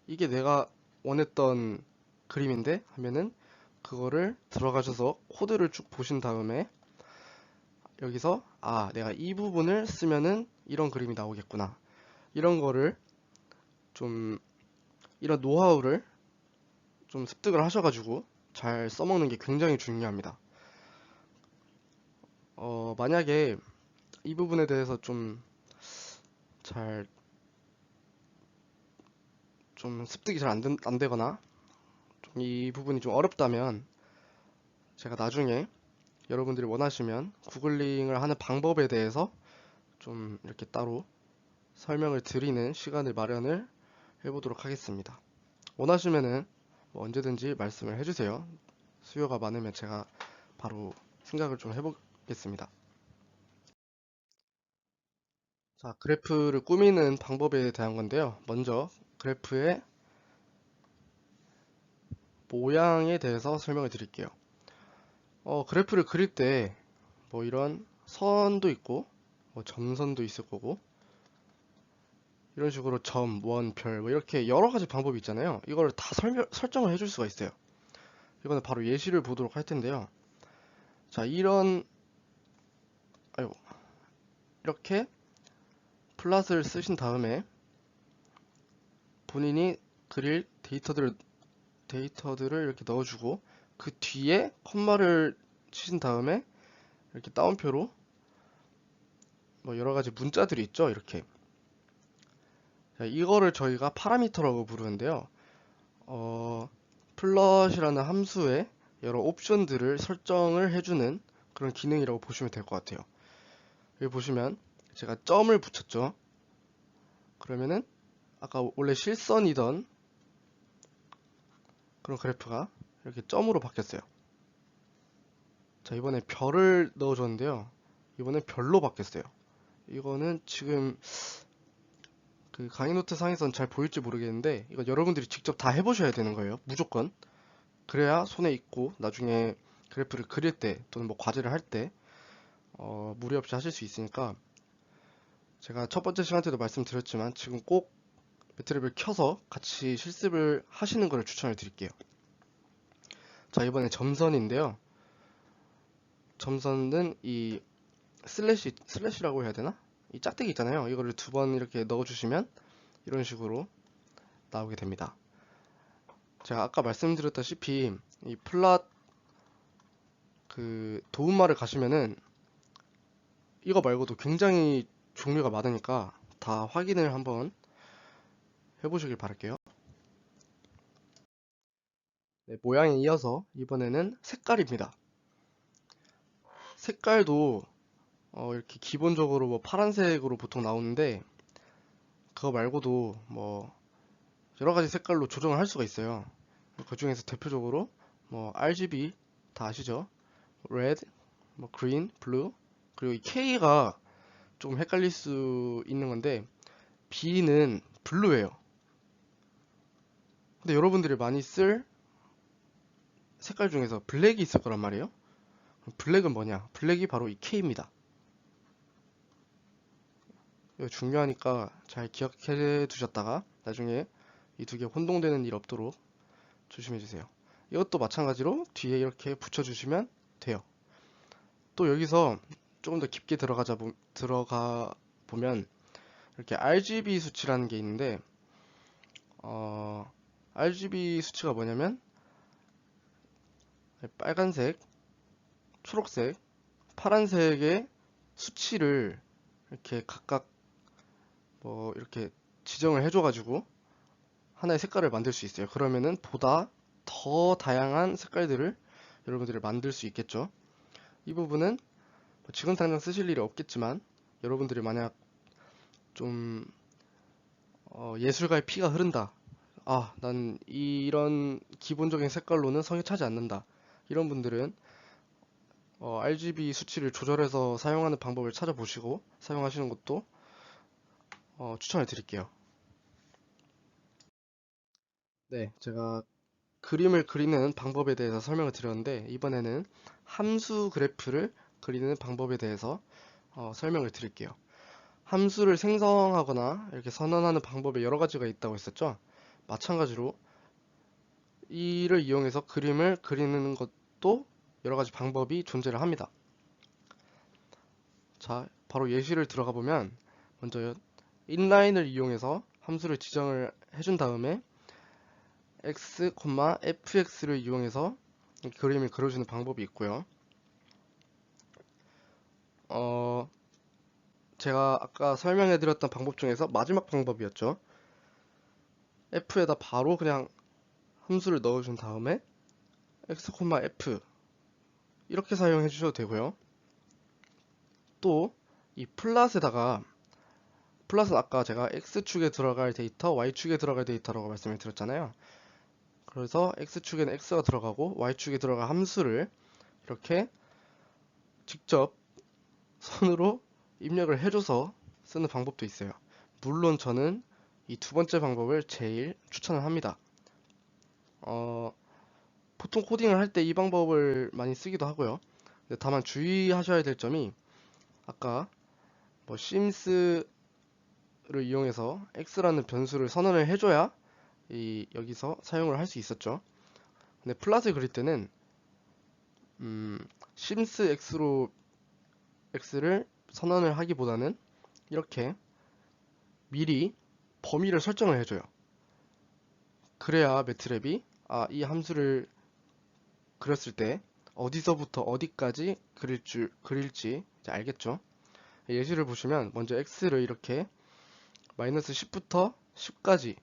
이게 내가 원했던 그림인데 하면은 그거를 들어가셔서 코드를 쭉 보신 다음에 여기서 내가 이 부분을 쓰면은 이런 그림이 나오겠구나. 이런 거를 좀 이런 노하우를 좀 습득을 하셔가지고 잘 써먹는 게 굉장히 중요합니다. 만약에 이 부분에 대해서 잘, 습득이 잘 안 되거나 이 부분이 좀 어렵다면 제가 나중에 여러분들이 원하시면 구글링을 하는 방법에 대해서 좀 이렇게 따로 설명을 드리는 시간을 마련을 해보도록 하겠습니다. 원하시면은 뭐 언제든지 말씀을 해주세요. 수요가 많으면 제가 바로 생각을 좀 해보겠습니다. 자, 그래프를 꾸미는 방법에 대한 건데요. 먼저 그래프의 모양에 대해서 설명을 드릴게요. 그래프를 그릴 때 뭐 이런 선도 있고 뭐 점선도 있을 거고 이런 식으로 점, 원, 별 뭐 이렇게 여러 가지 방법이 있잖아요. 이걸 다 설정을 해줄 수가 있어요. 이거는 바로 예시를 보도록 할 텐데요. 자, 아이고, 이렇게 플랫을 쓰신 다음에 본인이 그릴 데이터들을 이렇게 넣어주고 그 뒤에 컴마를 치신 다음에 이렇게 따옴표로 뭐 여러 가지 문자들이 있죠. 이렇게. 자, 이거를 저희가 파라미터라고 부르는데요. 플롯이라는 함수에 여러 옵션들을 설정을 해주는 그런 기능이라고 보시면 될 것 같아요. 여기 보시면 제가 점을 붙였죠. 그러면은 아까 원래 실선이던 그런 그래프가 이렇게 점으로 바뀌었어요. 자, 이번에 별을 넣어줬는데요. 이번에 별로 바뀌었어요. 이거는 지금 그 강의 노트 상에선 잘 보일지 모르겠는데 이건 여러분들이 직접 다 해보셔야 되는 거예요. 무조건. 그래야 손에 익고 나중에 그래프를 그릴 때 또는 뭐 과제를 할 때 무리 없이 하실 수 있으니까 제가 첫 번째 시간 때도 말씀드렸지만 지금 꼭 매트랩을 켜서 같이 실습을 하시는 것을 추천을 드릴게요. 자, 이번에 점선인데요. 점선은 이 슬래시라고 해야 되나? 이 짝대기 있잖아요. 이거를 두 번 이렇게 넣어주시면 이런 식으로 나오게 됩니다. 제가 아까 말씀드렸다시피 이 플랫 그 도움말을 가시면은 이거 말고도 굉장히 종류가 많으니까 다 확인을 한번 해보시길 바랄게요. 네, 모양에 이어서 이번에는 색깔입니다. 색깔도 이렇게 기본적으로 뭐 파란색으로 보통 나오는데 그거 말고도 뭐 여러 가지 색깔로 조정을 할 수가 있어요. 그 중에서 대표적으로 뭐 RGB 다 아시죠? Red, 뭐 Green, Blue 그리고 이 K가 조금 헷갈릴 수 있는 건데 B는 블루예요. 근데 여러분들이 많이 쓸 색깔 중에서 블랙이 있을 거란 말이에요. 블랙은 뭐냐? 블랙이 바로 이 K입니다. 이거 중요하니까 잘 기억해 두셨다가 나중에 이 두 개 혼동되는 일 없도록 조심해 주세요. 이것도 마찬가지로 뒤에 이렇게 붙여주시면 돼요. 또 여기서 조금 더 깊게 들어가 보면 이렇게 RGB 수치라는 게 있는데 RGB 수치가 뭐냐면 빨간색, 초록색, 파란색의 수치를 이렇게 각각 뭐 이렇게 지정을 해줘가지고 하나의 색깔을 만들 수 있어요. 그러면은 보다 더 다양한 색깔들을 여러분들이 만들 수 있겠죠. 이 부분은 지금 당장 쓰실 일이 없겠지만 여러분들이 만약 좀 예술가의 피가 흐른다. 아, 난 이런 기본적인 색깔로는 성에 차지 않는다. 이런 분들은 RGB 수치를 조절해서 사용하는 방법을 찾아보시고 사용하시는 것도 추천을 드릴게요. 네, 제가 그림을 그리는 방법에 대해서 설명을 드렸는데 이번에는 함수 그래프를 그리는 방법에 대해서 설명을 드릴게요. 함수를 생성하거나 이렇게 선언하는 방법에 여러 가지가 있다고 했었죠. 마찬가지로 이를 이용해서 그림을 그리는 것도 여러 가지 방법이 존재를 합니다. 자, 바로 예시를 들어가 보면 먼저 인라인을 이용해서 함수를 지정을 해준 다음에 x, fx를 이용해서 그림을 그려주는 방법이 있고요. 제가 아까 설명해드렸던 방법 중에서 마지막 방법이었죠. F에다 바로 그냥 함수를 넣어준 다음에 x, f 이렇게 사용해 주셔도 되고요. 또 이 플랫에다가 플랫은 아까 제가 x축에 들어갈 데이터, y축에 들어갈 데이터라고 말씀을 드렸잖아요. 그래서 x축에는 x가 들어가고 y축에 들어갈 함수를 이렇게 직접 손으로 입력을 해줘서 쓰는 방법도 있어요. 물론 저는 이 두 번째 방법을 제일 추천을 합니다. 보통 코딩을 할 때 이 방법을 많이 쓰기도 하고요. 근데 다만 주의하셔야 될 점이 아까 뭐 심스를 이용해서 x라는 변수를 선언을 해줘야 여기서 사용을 할 수 있었죠. 근데 플랫을 그릴 때는 심스 x로 x를 선언을 하기보다는 이렇게 미리 범위를 설정을 해줘요. 그래야 매트랩이 이 함수를 그렸을 때 어디서부터 어디까지 그릴지 이제 알겠죠. 예시를 보시면 먼저 x를 이렇게 마이너스 10부터 10까지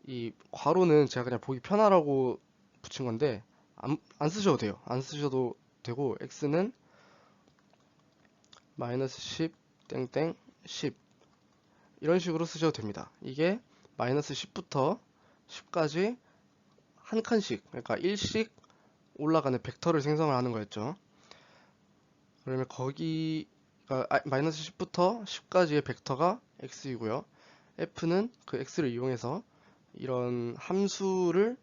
이 괄호는 제가 그냥 보기 편하라고 붙인 건데 안 쓰셔도 돼요. 안 쓰셔도 되고 x는 마이너스 10 땡땡 10 이런 식으로 쓰셔도 됩니다. 이게 마이너스 10부터 10까지 한 칸씩, 그러니까 1씩 올라가는 벡터를 생성을 하는 거였죠. 그러면 거기가 마이너스 10부터 10까지의 벡터가 x이고요. f는 그 x를 이용해서 이런 함수를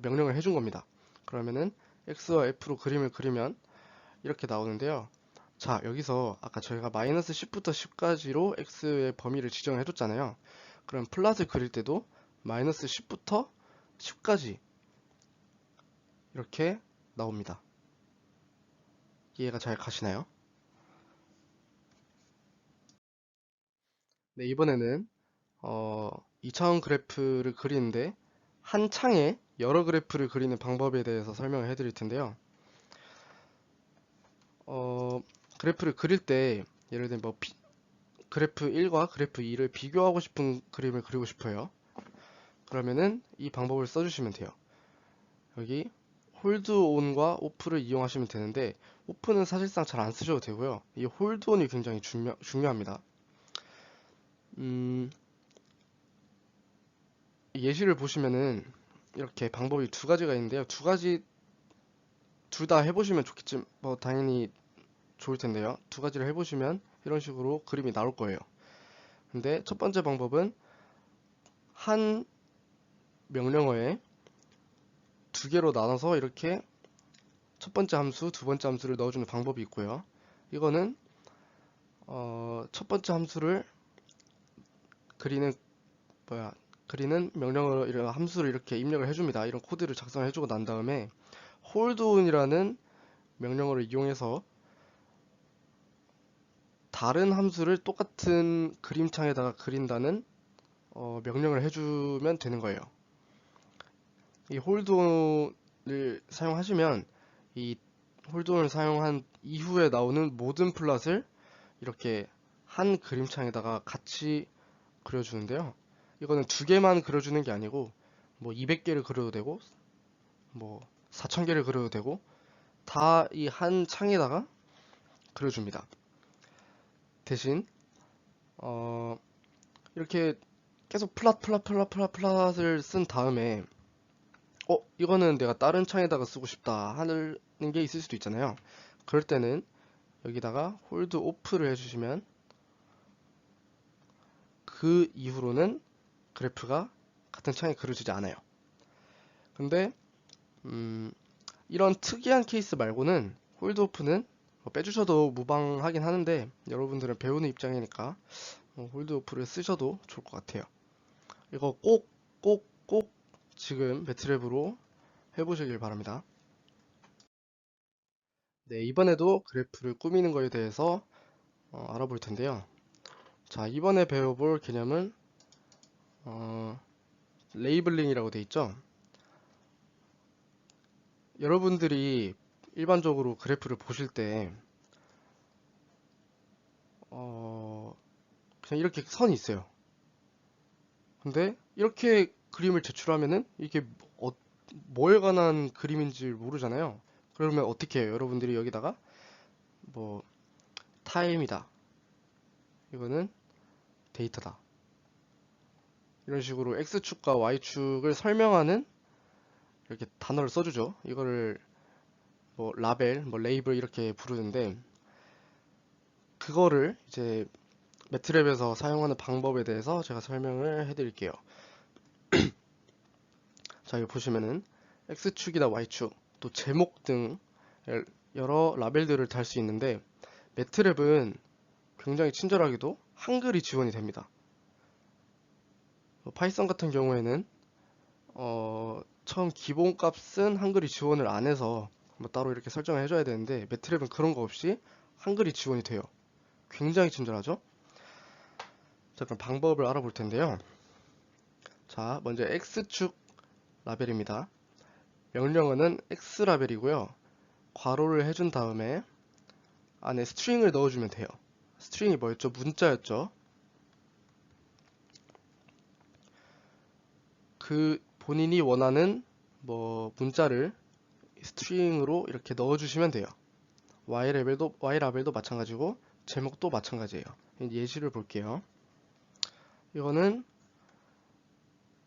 명령을 해준 겁니다. 그러면은 x와 f로 그림을 그리면 이렇게 나오는데요. 자, 여기서 아까 저희가 마이너스 10부터 10까지로 x의 범위를 지정해 줬잖아요. 그럼 플랫을 그릴 때도 마이너스 10부터 10까지 이렇게 나옵니다. 이해가 잘 가시나요? 네, 이번에는 2차원 그래프를 그리는데 한 창에 여러 그래프를 그리는 방법에 대해서 설명을 해드릴 텐데요. 그래프를 그릴 때 예를 들면 뭐 그래프 1과 그래프 2를 비교하고 싶은 그림을 그리고 싶어요. 그러면은 이 방법을 써주시면 돼요. 여기 홀드 온과 오프를 이용하시면 되는데 오프는 사실상 잘 안 쓰셔도 되고요. 이 홀드 온이 굉장히 중요합니다. 예시를 보시면은 이렇게 방법이 두 가지가 있는데요. 두 가지 둘 다 해보시면 좋겠지, 뭐 당연히 좋을 텐데요. 두 가지를 해보시면 이런 식으로 그림이 나올 거예요. 근데 첫 번째 방법은 한 명령어에 두 개로 나눠서 이렇게 첫 번째 함수, 두 번째 함수를 넣어주는 방법이 있고요. 이거는 첫 번째 함수를 그리는 그리는 명령어로 이런 함수를 이렇게 입력을 해줍니다. 이런 코드를 작성을 해주고 난 다음에 holdOn이라는 명령어를 이용해서 다른 함수를 똑같은 그림창에다가 그린다는 명령을 해주면 되는 거예요. 이 holdOn을 사용하시면 이 holdOn을 사용한 이후에 나오는 모든 플랫을 이렇게 한 그림창에다가 같이 그려주는데요. 이거는 두 개만 그려주는 게 아니고 뭐 200개를 그려도 되고 뭐 4000개를 그려도 되고 다 이 한 창에다가 그려줍니다. 대신 이렇게 계속 플랫을 쓴 다음에 이거는 내가 다른 창에다가 쓰고 싶다 하는 게 있을 수도 있잖아요. 그럴 때는 여기다가 홀드 오프를 해주시면 그 이후로는 그래프가 같은 창에 그려지지 않아요. 근데 이런 특이한 케이스 말고는 홀드 오프는 빼주셔도 무방하긴 하는데 여러분들은 배우는 입장이니까 홀드 오프를 쓰셔도 좋을 것 같아요. 이거 꼭 지금 매트랩으로 해보시길 바랍니다. 네, 이번에도 그래프를 꾸미는 거에 대해서 알아볼 텐데요. 자, 이번에 배워볼 개념은 레이블링이라고 되어 있죠. 여러분들이 일반적으로 그래프를 보실 때 그냥 이렇게 선이 있어요. 근데 이렇게 그림을 제출하면은 이게 뭐에 관한 그림인지 모르잖아요. 그러면 어떻게 해요? 여러분들이 여기다가 뭐 타임이다. 이거는 데이터다. 이런 식으로 X축과 Y축을 설명하는 이렇게 단어를 써주죠. 이거를 뭐 라벨, 뭐 레이블 이렇게 부르는데 그거를 이제 매트랩에서 사용하는 방법에 대해서 제가 설명을 해드릴게요. 자, 여기 보시면은 X축이나 Y축, 또 제목 등 여러 라벨들을 달 수 있는데 매트랩은 굉장히 친절하게도 한글이 지원이 됩니다. 파이썬 같은 경우에는 처음 기본값은 한글이 지원을 안 해서 뭐 따로 이렇게 설정을 해줘야 되는데 매트랩은 그런 거 없이 한글이 지원이 돼요. 굉장히 친절하죠? 자, 그럼 방법을 알아볼 텐데요. 자, 먼저 X축 라벨입니다. 명령어는 X라벨이고요. 괄호를 해준 다음에 안에 스트링을 넣어주면 돼요. 스트링이 뭐였죠? 문자였죠? 그 본인이 원하는 뭐 문자를 스트링으로 이렇게 넣어주시면 돼요. Y라벨도 마찬가지고 제목도 마찬가지예요. 예시를 볼게요. 이거는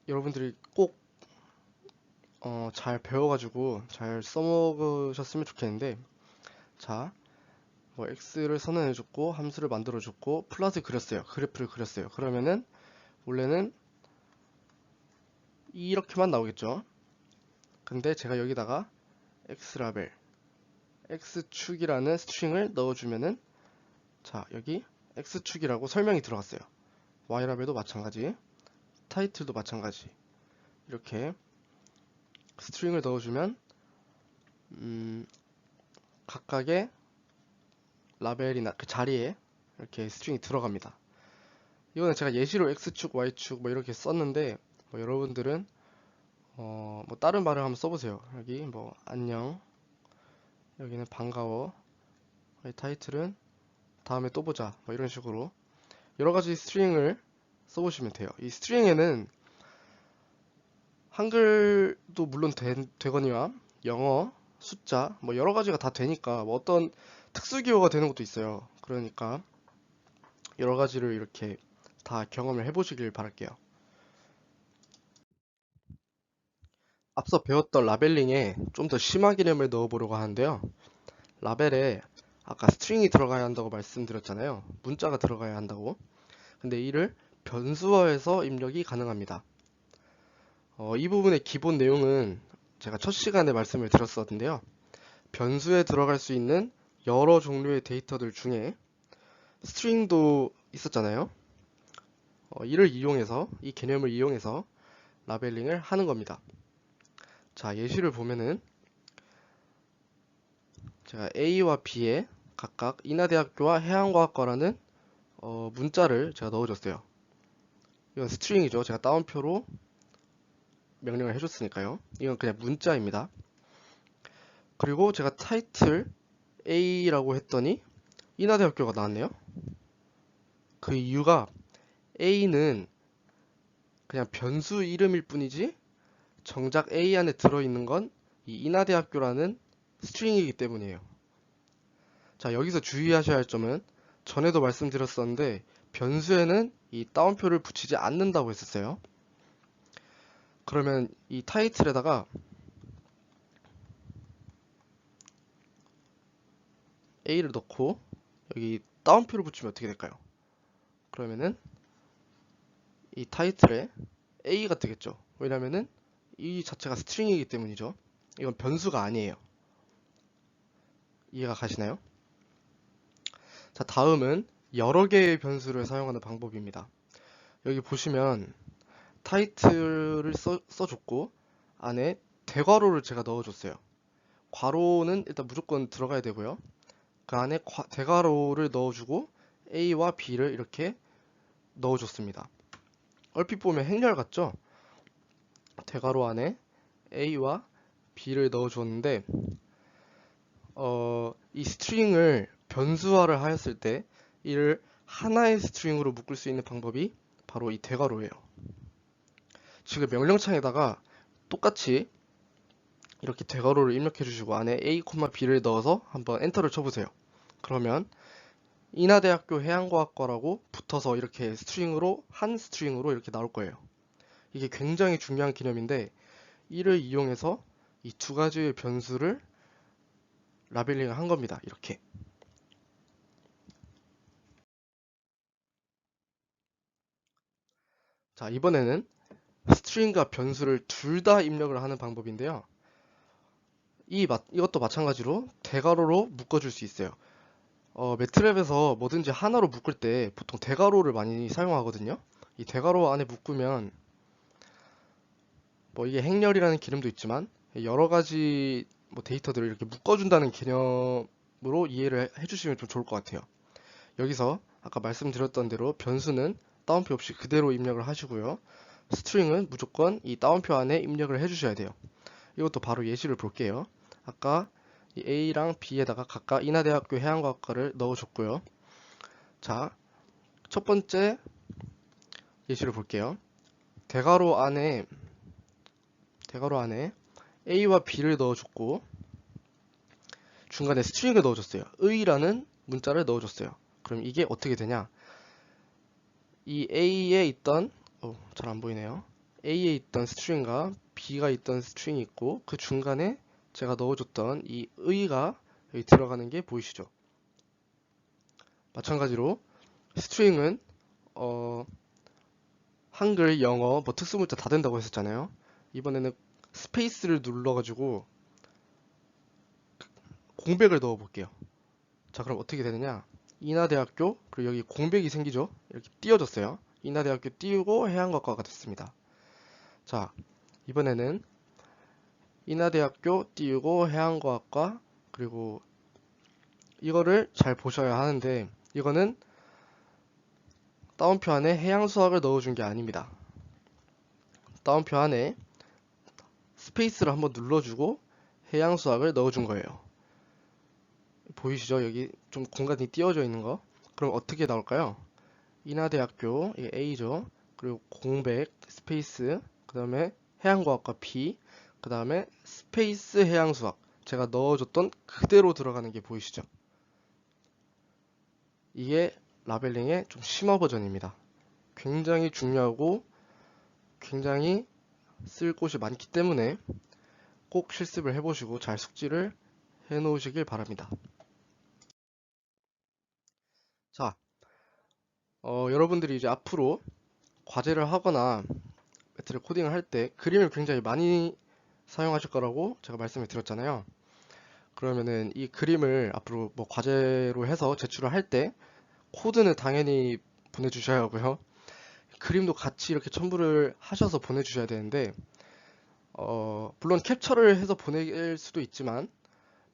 여러분들이 꼭 잘 배워가지고 잘 써먹으셨으면 좋겠는데, 자, 뭐 x를 선언해줬고 함수를 만들어줬고 플롯을 그렸어요. 그래프를 그렸어요. 그러면은 원래는 이렇게만 나오겠죠. 근데 제가 여기다가 x라벨 x축이라는 스트링을 넣어주면은 자, 여기 x축이라고 설명이 들어갔어요. y라벨도 마찬가지, 타이틀도 마찬가지. 이렇게 스트링을 넣어주면 각각의 라벨이나 그 자리에 이렇게 스트링이 들어갑니다. 이거는 제가 예시로 x축, y축 뭐 이렇게 썼는데 뭐 여러분들은 뭐 다른 말을 한번 써보세요. 여기 뭐 안녕, 여기는 반가워, 타이틀은 다음에 또 보자, 뭐 이런 식으로 여러 가지 스트링을 써보시면 돼요. 이 스트링에는 한글도 물론 되거니와 영어, 숫자 뭐 여러 가지가 다 되니까 뭐 어떤 특수 기호가 되는 것도 있어요. 그러니까 여러 가지를 이렇게 다 경험을 해보시길 바랄게요. 앞서 배웠던 라벨링에 좀 더 심화 개념을 넣어보려고 하는데요. 라벨에 아까 스트링이 들어가야 한다고 말씀드렸잖아요. 문자가 들어가야 한다고. 근데 이를 변수화해서 입력이 가능합니다. 이 부분의 기본 내용은 제가 첫 시간에 말씀을 드렸었는데요. 변수에 들어갈 수 있는 여러 종류의 데이터들 중에 스트링도 있었잖아요. 이 개념을 이용해서 라벨링을 하는 겁니다. 자, 예시를 보면은 제가 A와 B에 각각 인하대학교와 해양과학과라는 문자를 제가 넣어줬어요. 이건 스트링이죠. 제가 따옴표로 명령을 해줬으니까요. 이건 그냥 문자입니다. 그리고 제가 타이틀 A라고 했더니 인하대학교가 나왔네요. 그 이유가 A는 그냥 변수 이름일 뿐이지 정작 A 안에 들어있는 건 이 인하대학교라는 스트링이기 때문이에요. 자, 여기서 주의하셔야 할 점은 전에도 말씀드렸었는데 변수에는 이 따옴표를 붙이지 않는다고 했었어요. 그러면 이 타이틀에다가 A를 넣고 여기 따옴표를 붙이면 어떻게 될까요? 그러면은 이 타이틀에 A가 되겠죠. 왜냐면은 이 자체가 스트링이기 때문이죠. 이건 변수가 아니에요. 이해가 가시나요? 자, 다음은 여러 개의 변수를 사용하는 방법입니다. 여기 보시면 타이틀을 써줬고 안에 대괄호를 제가 넣어줬어요. 괄호는 일단 무조건 들어가야 되고요. 그 안에 대괄호를 넣어주고 A와 B를 이렇게 넣어줬습니다. 얼핏 보면 행렬 같죠? 대괄호 안에 A와 B를 넣어줬는데 이 스트링을 변수화를 하였을 때 이를 하나의 스트링으로 묶을 수 있는 방법이 바로 이 대괄호예요. 지금 명령창에다가 똑같이 이렇게 대괄호를 입력해 주시고 안에 A, B를 넣어서 한번 엔터를 쳐보세요. 그러면 인하대학교 해양과학과라고 붙어서 이렇게 스트링으로 한 스트링으로 이렇게 나올 거예요. 이게 굉장히 중요한 개념인데 이를 이용해서 이 두 가지의 변수를 라벨링을 한 겁니다. 이렇게. 자, 이번에는 스트링과 변수를 둘 다 입력을 하는 방법인데요. 이것도 마찬가지로 대괄호로 묶어줄 수 있어요. 매트랩에서 뭐든지 하나로 묶을 때 보통 대괄호를 많이 사용하거든요. 이 대괄호 안에 묶으면 뭐 이게 행렬이라는 개념도 있지만 여러 가지 뭐 데이터들을 이렇게 묶어준다는 개념으로 이해를 해주시면 좀 좋을 것 같아요. 여기서 아까 말씀드렸던 대로 변수는 따옴표 없이 그대로 입력을 하시고요. 스트링은 무조건 이 따옴표 안에 입력을 해주셔야 돼요. 이것도 바로 예시를 볼게요. 아까 이 A랑 B에다가 각각 인하대학교 해양과학과를 넣어줬고요. 자, 첫 번째 예시를 볼게요. 대괄호 안에 A와 B를 넣어줬고 중간에 스트링을 넣어줬어요. 의라는 문자를 넣어줬어요. 그럼 이게 어떻게 되냐? 이 A에 있던 잘 안 보이네요. A에 있던 스트링과 B가 있던 스트링이 있고 그 중간에 제가 넣어줬던 이 의가 여기 들어가는 게 보이시죠? 마찬가지로 스트링은 한글, 영어, 뭐 특수문자 다 된다고 했었잖아요. 이번에는 스페이스를 눌러가지고 공백을 넣어 볼게요. 자, 그럼 어떻게 되느냐? 인하대학교, 그리고 여기 공백이 생기죠? 이렇게 띄워졌어요. 인하대학교 띄우고 해양과과가 됐습니다. 자, 이번에는 인하대학교 띄우고 해양과학과, 그리고 이거를 잘 보셔야 하는데 이거는 따옴표 안에 해양수학을 넣어준 게 아닙니다. 따옴표 안에 스페이스를 한번 눌러주고 해양수학을 넣어준 거예요. 보이시죠? 여기 좀 공간이 띄워져 있는 거. 그럼 어떻게 나올까요? 인하대학교, 이게 A죠. 그리고 공백, 스페이스, 그 다음에 해양과학과 B, 그 다음에 스페이스 해양수학. 제가 넣어줬던 그대로 들어가는 게 보이시죠? 이게 라벨링의 좀 심화 버전입니다. 굉장히 중요하고 굉장히 쓸 곳이 많기 때문에 꼭 실습을 해보시고 잘 숙지를 해놓으시길 바랍니다. 자, 여러분들이 이제 앞으로 과제를 하거나 매트를 코딩을 할 때 그림을 굉장히 많이 사용하실 거라고 제가 말씀을 드렸잖아요. 그러면은 이 그림을 앞으로 뭐 과제로 해서 제출을 할 때 코드는 당연히 보내주셔야 하고요. 그림도 같이 이렇게 첨부를 하셔서 보내주셔야 되는데 물론 캡처를 해서 보낼 수도 있지만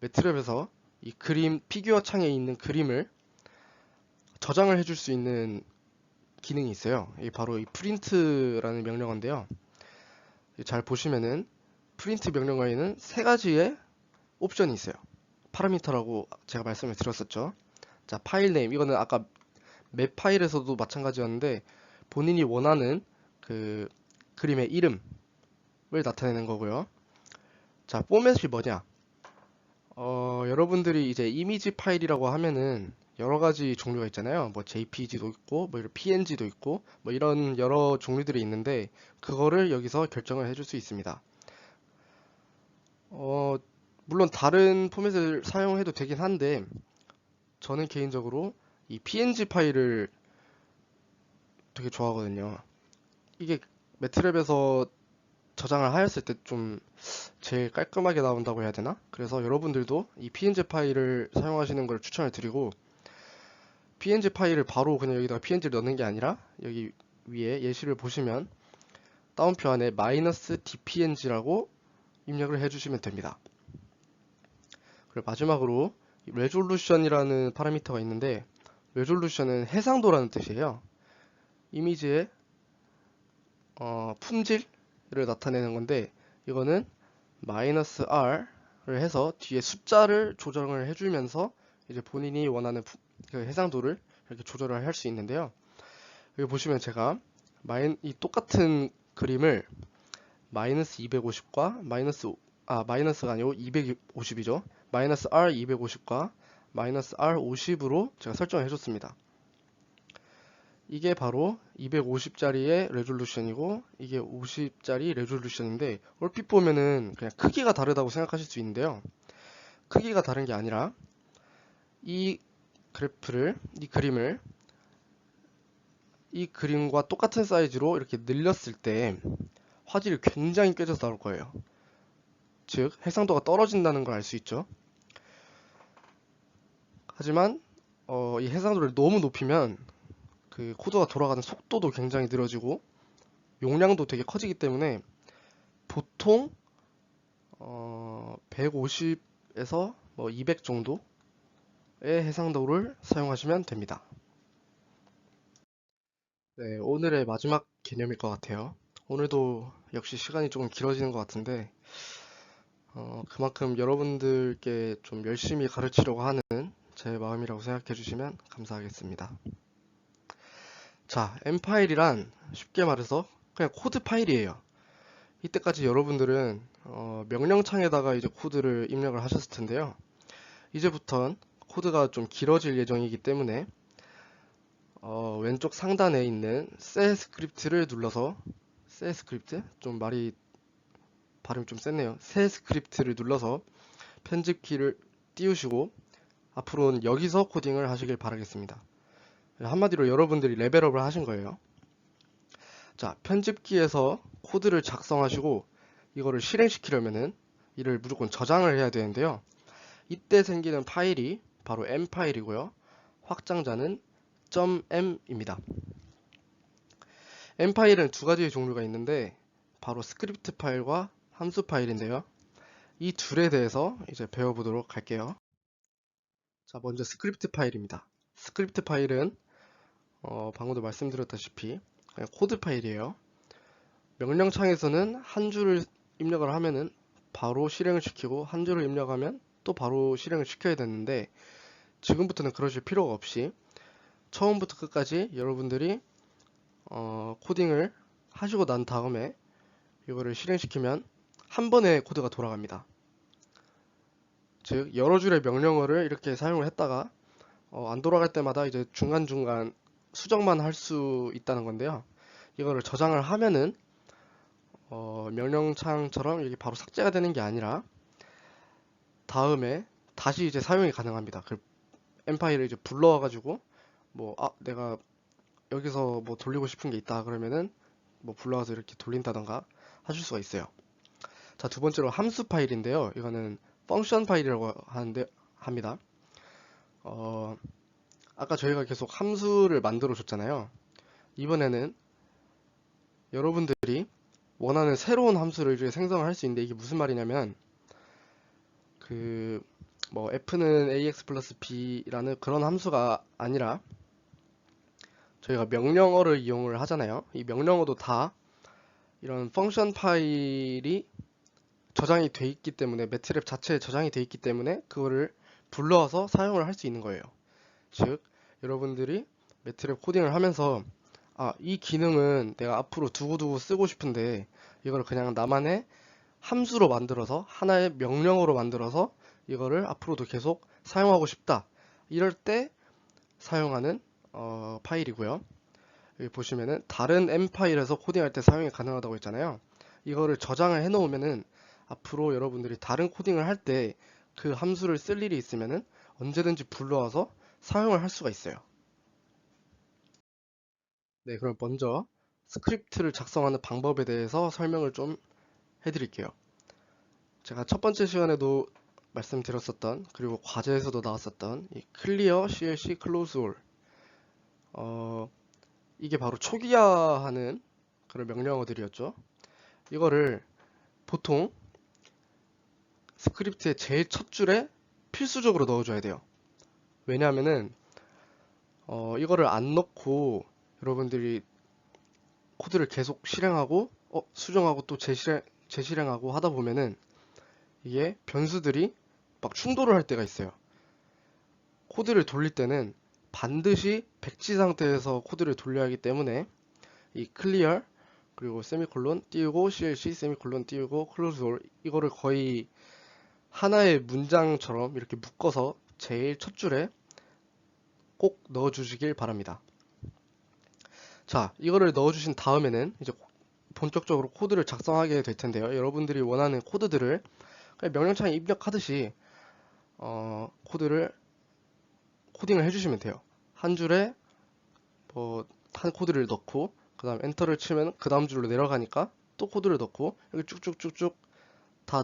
매트랩에서 이 그림 피규어 창에 있는 그림을 저장을 해줄 수 있는 기능이 있어요. 이게 바로 이 프린트라는 명령어인데요. 잘 보시면은 프린트 명령어에는 세 가지의 옵션이 있어요. 파라미터라고 제가 말씀을 드렸었죠. 자, 파일 네임 이거는 아까 맵 파일에서도 마찬가지였는데 본인이 원하는 그 그림의 이름을 나타내는 거고요. 자, 포맷이 뭐냐? 여러분들이 이제 이미지 파일이라고 하면은 여러 가지 종류가 있잖아요. 뭐 JPG도 있고, 뭐 이런 PNG도 있고, 뭐 이런 여러 종류들이 있는데 그거를 여기서 결정을 해줄 수 있습니다. 물론 다른 포맷을 사용해도 되긴 한데 저는 개인적으로 이 PNG 파일을 되게 좋아하거든요. 이게 매트랩에서 저장을 하였을 때 좀 제일 깔끔하게 나온다고 해야 되나? 그래서 여러분들도 이 PNG 파일을 사용하시는 걸 추천을 드리고 PNG 파일을 바로 그냥 여기다가 PNG를 넣는 게 아니라 여기 위에 예시를 보시면 다운표 안에 -dpng라고 입력을 해주시면 됩니다. 그리고 마지막으로 레졸루션이라는 파라미터가 있는데 레졸루션은 해상도라는 뜻이에요. 이미지의 품질을 나타내는 건데 이거는 -r을 해서 뒤에 숫자를 조정을 해주면서 이제 본인이 원하는 그 해상도를 이렇게 조절을 할 수 있는데요. 여기 보시면 제가 이 똑같은 그림을 마이너스 250과 마이너스가 아니고 250이죠. 마이너스 R 250과 마이너스 R 50으로 제가 설정을 해줬습니다. 이게 바로 250짜리의 레졸루션이고 이게 50짜리 레졸루션인데 얼핏 보면은 그냥 크기가 다르다고 생각하실 수 있는데요. 크기가 다른 게 아니라 이 그림을 이 그림과 똑같은 사이즈로 이렇게 늘렸을 때 화질이 굉장히 깨져서 나올 거예요. 즉 해상도가 떨어진다는 걸 알 수 있죠. 하지만 이 해상도를 너무 높이면 그 코드가 돌아가는 속도도 굉장히 느려지고 용량도 되게 커지기 때문에 보통 150에서 200 정도의 해상도를 사용하시면 됩니다. 네, 오늘의 마지막 개념일 것 같아요. 오늘도 역시 시간이 조금 길어지는 것 같은데 그만큼 여러분들께 좀 열심히 가르치려고 하는 제 마음이라고 생각해 주시면 감사하겠습니다. 자, M 파일이란 쉽게 말해서 그냥 코드 파일이에요. 이때까지 여러분들은 명령창에다가 이제 코드를 입력을 하셨을 텐데요. 이제부턴 코드가 좀 길어질 예정이기 때문에 왼쪽 상단에 있는 C 스크립트를 눌러서 C 스크립트 좀 발음이 좀 셌네요. C 스크립트를 눌러서 편집키를 띄우시고 앞으로는 여기서 코딩을 하시길 바라겠습니다. 한마디로 여러분들이 레벨업을 하신 거예요. 자, 편집기에서 코드를 작성하시고 이거를 실행시키려면은 이를 무조건 저장을 해야 되는데요. 이때 생기는 파일이 바로 M 파일이고요. 확장자는 .m입니다. M 파일은 두 가지의 종류가 있는데 바로 스크립트 파일과 함수 파일인데요. 이 둘에 대해서 이제 배워보도록 할게요. 자, 먼저 스크립트 파일입니다. 스크립트 파일은 방금도 말씀드렸다시피 그냥 코드 파일이에요. 명령창에서는 한 줄을 입력을 하면은 바로 실행을 시키고 한 줄을 입력하면 또 바로 실행을 시켜야 되는데 지금부터는 그러실 필요가 없이 처음부터 끝까지 여러분들이 코딩을 하시고 난 다음에 이거를 실행시키면 한 번에 코드가 돌아갑니다. 즉 여러 줄의 명령어를 이렇게 사용을 했다가 안 돌아갈 때마다 이제 중간중간 수정만 할 수 있다는 건데요. 이거를 저장을 하면은 명령창처럼 이렇게 바로 삭제가 되는 게 아니라 다음에 다시 이제 사용이 가능합니다. 그 M 파일을 이제 불러와가지고 내가 여기서 뭐 돌리고 싶은 게 있다 그러면은 뭐 불러와서 이렇게 돌린다던가 하실 수가 있어요. 자, 두 번째로 함수 파일인데요. 이거는 펑션 파일이라고 합니다. 아까 저희가 계속 함수를 만들어 줬잖아요. 이번에는 여러분들이 원하는 새로운 함수를 이제 생성을 할 수 있는데 이게 무슨 말이냐면 f는 ax 플러스 b라는 그런 함수가 아니라 저희가 명령어를 이용을 하잖아요. 이 명령어도 다 이런 펑션 파일이 저장이 돼 있기 때문에 매트랩 자체에 저장이 돼 있기 때문에 그거를 불러와서 사용을 할 수 있는 거예요. 즉 여러분들이 매트랩 코딩을 하면서 이 기능은 내가 앞으로 두고두고 쓰고 싶은데 이걸 그냥 나만의 함수로 만들어서 하나의 명령어로 만들어서 이거를 앞으로도 계속 사용하고 싶다. 이럴 때 사용하는 파일이고요. 여기 보시면은 다른 M 파일에서 코딩할 때 사용이 가능하다고 했잖아요. 이거를 저장을 해 놓으면은 앞으로 여러분들이 다른 코딩을 할 때 그 함수를 쓸 일이 있으면은 언제든지 불러와서 사용을 할 수가 있어요. 네, 그럼 먼저 스크립트를 작성하는 방법에 대해서 설명을 좀 해드릴게요. 제가 첫 번째 시간에도 말씀드렸었던 그리고 과제에서도 나왔었던 이 clear clc close all 이게 바로 초기화하는 그런 명령어들이었죠. 이거를 보통 스크립트의 제일 첫 줄에 필수적으로 넣어줘야 돼요. 왜냐하면은 이거를 안 넣고 여러분들이 코드를 계속 실행하고 수정하고 또 재실행하고 하다 보면은 이게 변수들이 막 충돌을 할 때가 있어요. 코드를 돌릴 때는 반드시 백지 상태에서 코드를 돌려야 하기 때문에 이 clear 그리고 세미콜론 띄우고 CLC 세미콜론 띄우고 close all 이거를 거의 하나의 문장처럼 이렇게 묶어서 제일 첫 줄에 꼭 넣어주시길 바랍니다. 자, 이거를 넣어주신 다음에는 이제 본격적으로 코드를 작성하게 될 텐데요. 여러분들이 원하는 코드들을 그냥 명령창에 입력하듯이 코딩을 해주시면 돼요. 한 줄에 한 코드를 넣고 그 다음 엔터를 치면 그 다음 줄로 내려가니까 또 코드를 넣고 이렇게 쭉쭉쭉쭉 다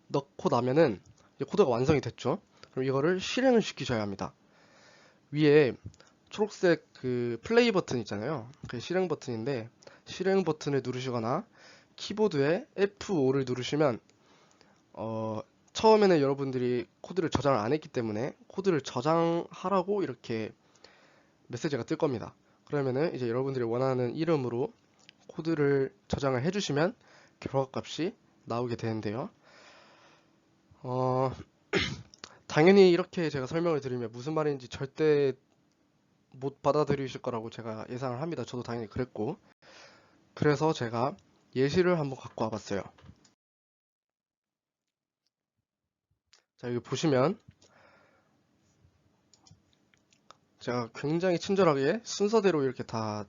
넣고 나면은 이제 코드가 완성이 됐죠. 그럼 이거를 실행을 시키셔야 합니다. 위에 초록색 그 플레이 버튼 있잖아요. 그 실행 버튼인데 실행 버튼을 누르시거나 키보드에 F5를 누르시면 처음에는 여러분들이 코드를 저장을 안 했기 때문에 코드를 저장하라고 이렇게 메시지가 뜰 겁니다. 그러면은 이제 여러분들이 원하는 이름으로 코드를 저장을 해주시면 결과값이 나오게 되는데요. 당연히 이렇게 제가 설명을 드리면 무슨 말인지 절대 못 받아들이실 거라고 제가 예상을 합니다. 저도 당연히 그랬고. 그래서 제가 예시를 한번 갖고 와봤어요. 자, 여기 보시면 제가 굉장히 친절하게 순서대로 이렇게 다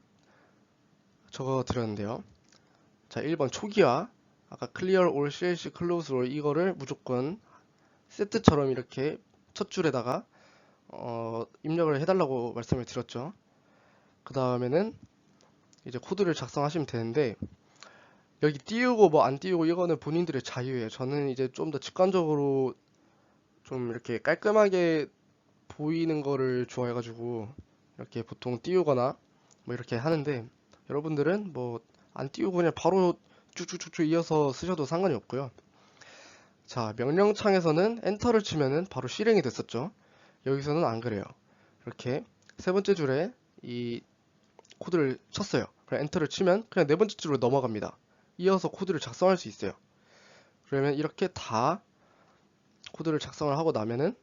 적어 드렸는데요. 자, 1번 초기화 아까 clear all CLC close all 이거를 무조건 세트처럼 이렇게 첫 줄에다가 입력을 해달라고 말씀을 드렸죠. 그 다음에는 이제 코드를 작성하시면 되는데 여기 띄우고 뭐 안 띄우고 이거는 본인들의 자유예요. 저는 이제 좀 더 직관적으로 좀 이렇게 깔끔하게 보이는 거를 좋아해가지고 이렇게 보통 띄우거나 뭐 이렇게 하는데 여러분들은 뭐 안 띄우고 그냥 바로 쭉쭉쭉쭉 이어서 쓰셔도 상관이 없고요. 자, 명령창에서는 엔터를 치면은 바로 실행이 됐었죠. 여기서는 안 그래요. 이렇게 세 번째 줄에 이 코드를 쳤어요. 그럼 엔터를 치면 그냥 네 번째 줄로 넘어갑니다. 이어서 코드를 작성할 수 있어요. 그러면 이렇게 다 코드를 작성을 하고 나면은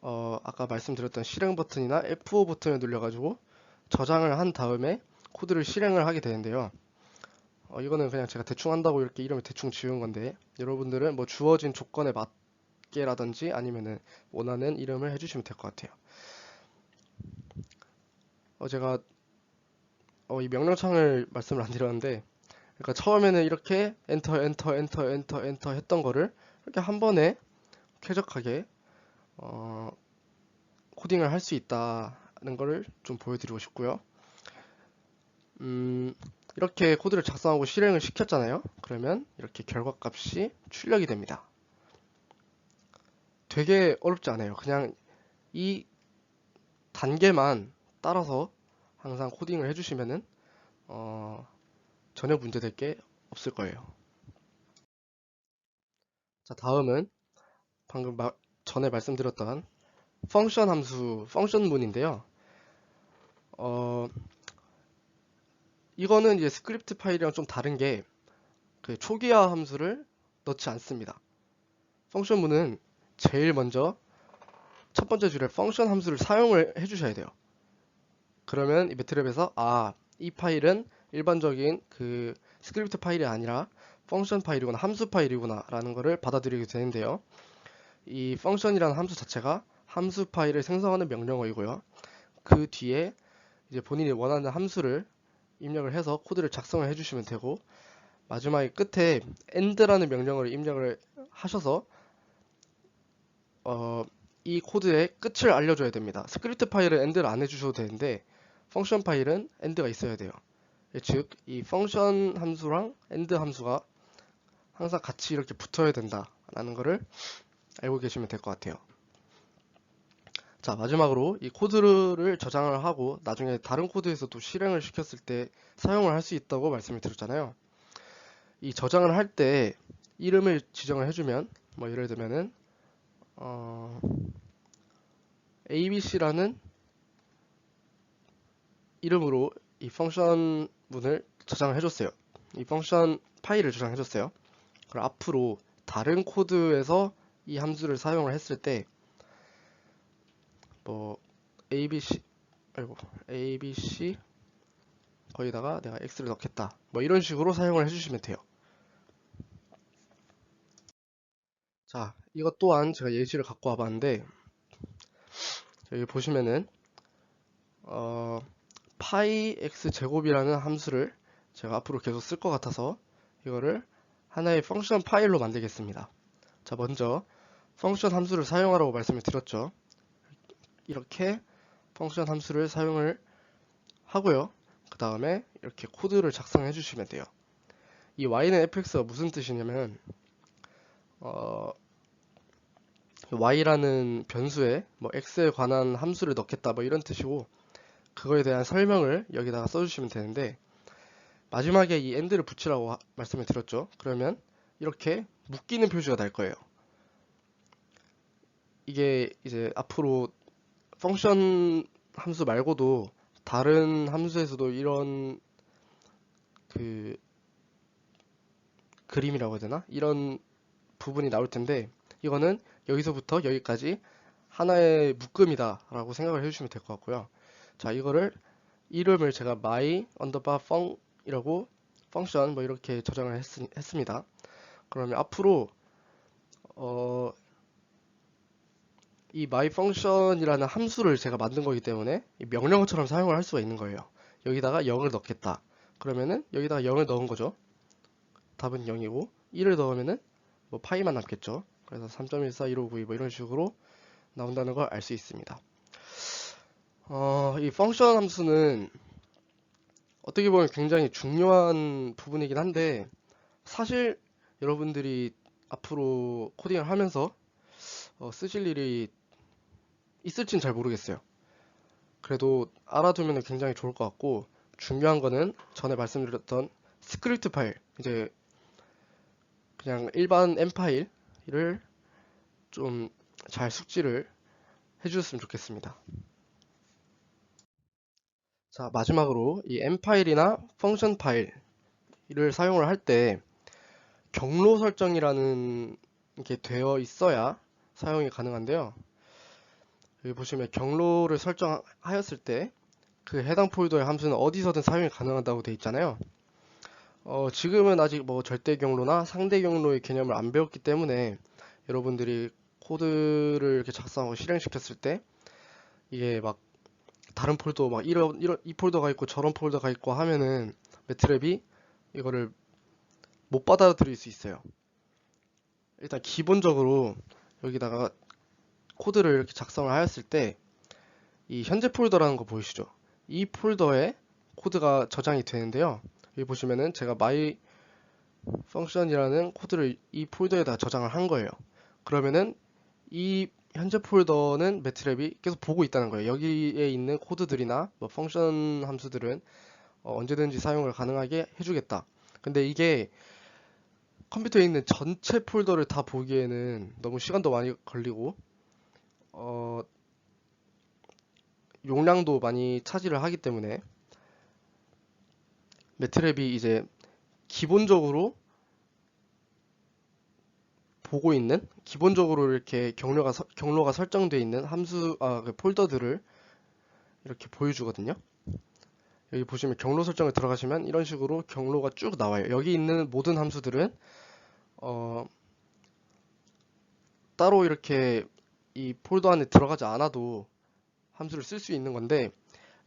아까 말씀드렸던 실행 버튼이나 F5 버튼을 눌려가지고 저장을 한 다음에 코드를 실행을 하게 되는데요. 이거는 그냥 제가 대충 한다고 이렇게 이름을 대충 지은 건데 여러분들은 뭐 주어진 조건에 맞게라든지 아니면은 원하는 이름을 해주시면 될 것 같아요. 제가 이 명령창을 말씀을 안 드렸는데 그러니까 처음에는 이렇게 엔터 엔터 엔터 엔터 엔터 했던 거를 이렇게 한 번에 쾌적하게 코딩을 할 수 있다는 거를 좀 보여드리고 싶고요. 이렇게 코드를 작성하고 실행을 시켰잖아요. 그러면 이렇게 결과값이 출력이 됩니다. 되게 어렵지 않아요. 그냥 이 단계만 따라서 항상 코딩을 해주시면은 전혀 문제될 게 없을 거예요. 자, 다음은 방금 전에 말씀드렸던 펑션 함수, 펑션문인데요. 이거는 이제 스크립트 파일이랑 좀 다른 게 그 초기화 함수를 넣지 않습니다. 펑션문은 제일 먼저 첫 번째 줄에 펑션 함수를 사용을 해주셔야 돼요. 그러면 이 매트랩에서 이 파일은 일반적인 그 스크립트 파일이 아니라 펑션 파일이구나, 함수 파일이구나 라는 거를 받아들이게 되는데요. 이 펑션이라는 함수 자체가 함수 파일을 생성하는 명령어이고요. 그 뒤에 이제 본인이 원하는 함수를 입력을 해서 코드를 작성을 해주시면 되고 마지막에 끝에 end라는 명령어를 입력을 하셔서 이 코드의 끝을 알려줘야 됩니다. 스크립트 파일은 end를 안 해주셔도 되는데 펑션 파일은 end가 있어야 돼요. 즉, 이 펑션 함수랑 end 함수가 항상 같이 이렇게 붙어야 된다라는 거를 알고 계시면 될 것 같아요. 자, 마지막으로 이 코드를 저장을 하고 나중에 다른 코드에서도 실행을 시켰을 때 사용을 할 수 있다고 말씀을 드렸잖아요. 이 저장을 할 때 이름을 지정을 해주면 뭐 예를 들면은 abc라는 이름으로 이 펑션 문을 저장을 해줬어요. 이 펑션 파일을 저장해 줬어요. 그럼 앞으로 다른 코드에서 이 함수를 사용을 했을 때 뭐 abc 아이고, ABC 거기다가 내가 x를 넣겠다. 뭐 이런 식으로 사용을 해주시면 돼요. 자, 이것 또한 제가 예시를 갖고 와봤는데 여기 보시면은 파이 x 제곱이라는 함수를 제가 앞으로 계속 쓸 것 같아서 이거를 하나의 펑션 파일로 만들겠습니다. 자, 먼저 펑션 함수를 사용하라고 말씀을 드렸죠. 이렇게 펑션 함수를 사용을 하고요. 그 다음에 이렇게 코드를 작성해 주시면 돼요. 이 y는 fx가 무슨 뜻이냐면 y라는 변수에 뭐 x에 관한 함수를 넣겠다 뭐 이런 뜻이고, 그거에 대한 설명을 여기다가 써주시면 되는데, 마지막에 이 and를 붙이라고 말씀을 드렸죠. 그러면 이렇게 묶이는 표시가 날 거예요. 이게 이제 앞으로 펑션 함수 말고도 다른 함수에서도 이런 그 그림이라고 해야 되나? 이런 부분이 나올 텐데, 이거는 여기서부터 여기까지 하나의 묶음이다 라고 생각을 해주시면 될 것 같고요. 자, 이거를 이름을 제가 my underbar fun 이라고 펑션 뭐 이렇게 저장을 했습니다. 그러면 앞으로 이 my function이라는 함수를 제가 만든 거기 때문에 명령어처럼 사용을 할 수가 있는 거예요. 여기다가 0을 넣겠다. 그러면은 여기다가 0을 넣은 거죠. 답은 0이고 1을 넣으면은 뭐 파이만 남겠죠. 그래서 3.141592 뭐 이런 식으로 나온다는 걸 알 수 있습니다. 이 펑션 함수는 어떻게 보면 굉장히 중요한 부분이긴 한데, 사실 여러분들이 앞으로 코딩을 하면서 쓰실 일이 있을진 잘 모르겠어요. 그래도 알아두면 굉장히 좋을 것 같고, 중요한 거는 전에 말씀드렸던 스크립트 파일, 이제 그냥 일반 M 파일을 좀 잘 숙지를 해주셨으면 좋겠습니다. 자, 마지막으로 이 M 파일이나 펑션 파일을 사용을 할 때 경로 설정이라는 게 되어 있어야 사용이 가능한데요. 여기 보시면 경로를 설정하였을 때 그 해당 폴더의 함수는 어디서든 사용이 가능하다고 되어 있잖아요. 지금은 아직 뭐 절대 경로나 상대 경로의 개념을 안 배웠기 때문에 여러분들이 코드를 이렇게 작성하고 실행시켰을 때 이게 막 다른 폴더 막 이 폴더가 있고 저런 폴더가 있고 하면은 매트랩이 이거를 못 받아들일 수 있어요. 일단 기본적으로 여기다가 코드를 이렇게 작성을 하였을 때 이 현재 폴더라는 거 보이시죠? 이 폴더에 코드가 저장이 되는데요. 여기 보시면은 제가 my function이라는 코드를 이 폴더에다 저장을 한 거예요. 그러면은 이 현재 폴더는 매트랩이 계속 보고 있다는 거예요. 여기에 있는 코드들이나 뭐 펑션 함수들은 언제든지 사용을 가능하게 해주겠다. 근데 이게 컴퓨터에 있는 전체 폴더를 다 보기에는 너무 시간도 많이 걸리고 용량도 많이 차지를 하기 때문에 매트랩이 이제 기본적으로 보고 있는, 기본적으로 이렇게 경로가 설정되어 있는 그 폴더들을 이렇게 보여주거든요. 여기 보시면 경로 설정을 들어가시면 이런 식으로 경로가 쭉 나와요. 여기 있는 모든 함수들은 따로 이렇게 이 폴더 안에 들어가지 않아도 함수를 쓸 수 있는 건데,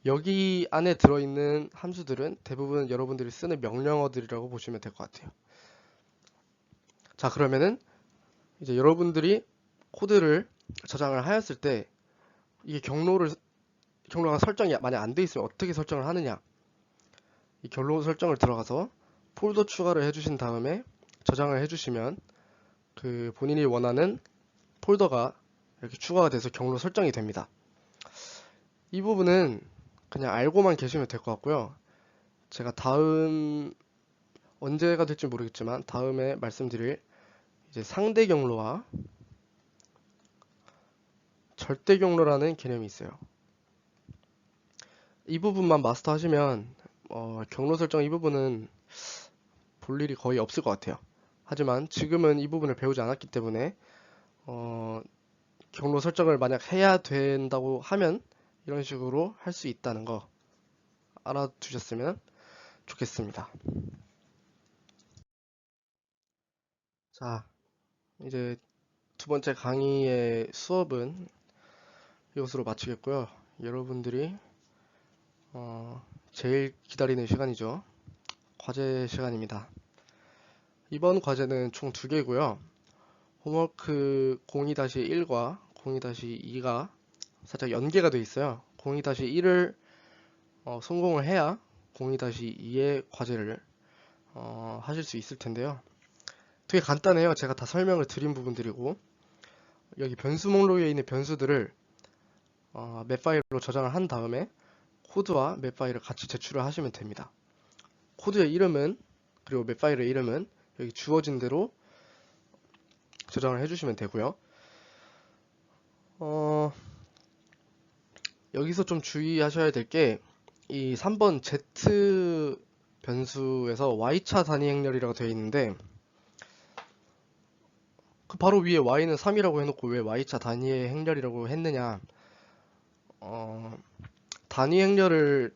여기 안에 들어있는 함수들은 대부분 여러분들이 쓰는 명령어들이라고 보시면 될 것 같아요. 자, 그러면은 이제 여러분들이 코드를 저장을 하였을 때 이게 경로가 설정이 만약 안 돼 있으면 어떻게 설정을 하느냐, 이 경로 설정을 들어가서 폴더 추가를 해주신 다음에 저장을 해주시면 그 본인이 원하는 폴더가 이렇게 추가가 돼서 경로 설정이 됩니다. 이 부분은 그냥 알고만 계시면 될 것 같고요. 제가 언제가 될지 모르겠지만 다음에 말씀드릴 이제 상대 경로와 절대 경로라는 개념이 있어요. 이 부분만 마스터 하시면 경로 설정 이 부분은 볼 일이 거의 없을 것 같아요. 하지만 지금은 이 부분을 배우지 않았기 때문에 경로 설정을 만약 해야 된다고 하면 이런 식으로 할 수 있다는 거 알아두셨으면 좋겠습니다. 자, 이제 두 번째 강의의 수업은 이것으로 마치겠고요. 여러분들이 제일 기다리는 시간이죠. 과제 시간입니다. 이번 과제는 총 두 개고요. 홈워크 02-1과 02-2가 살짝 연계가 돼 있어요. 02-1을 성공을 해야 02-2의 과제를 하실 수 있을 텐데요. 되게 간단해요. 제가 다 설명을 드린 부분들이고, 여기 변수 목록에 있는 변수들을 맵 파일로 저장을 한 다음에 코드와 맵 파일을 같이 제출을 하시면 됩니다. 코드의 이름은, 그리고 맵 파일의 이름은 여기 주어진 대로 저장을 해주시면 되고요. 여기서 좀 주의하셔야 될 게, 이 3번 Z 변수에서 Y차 단위 행렬이라고 되어 있는데, 그 바로 위에 Y는 3이라고 해놓고 왜 Y차 단위의 행렬이라고 했느냐. 단위 행렬을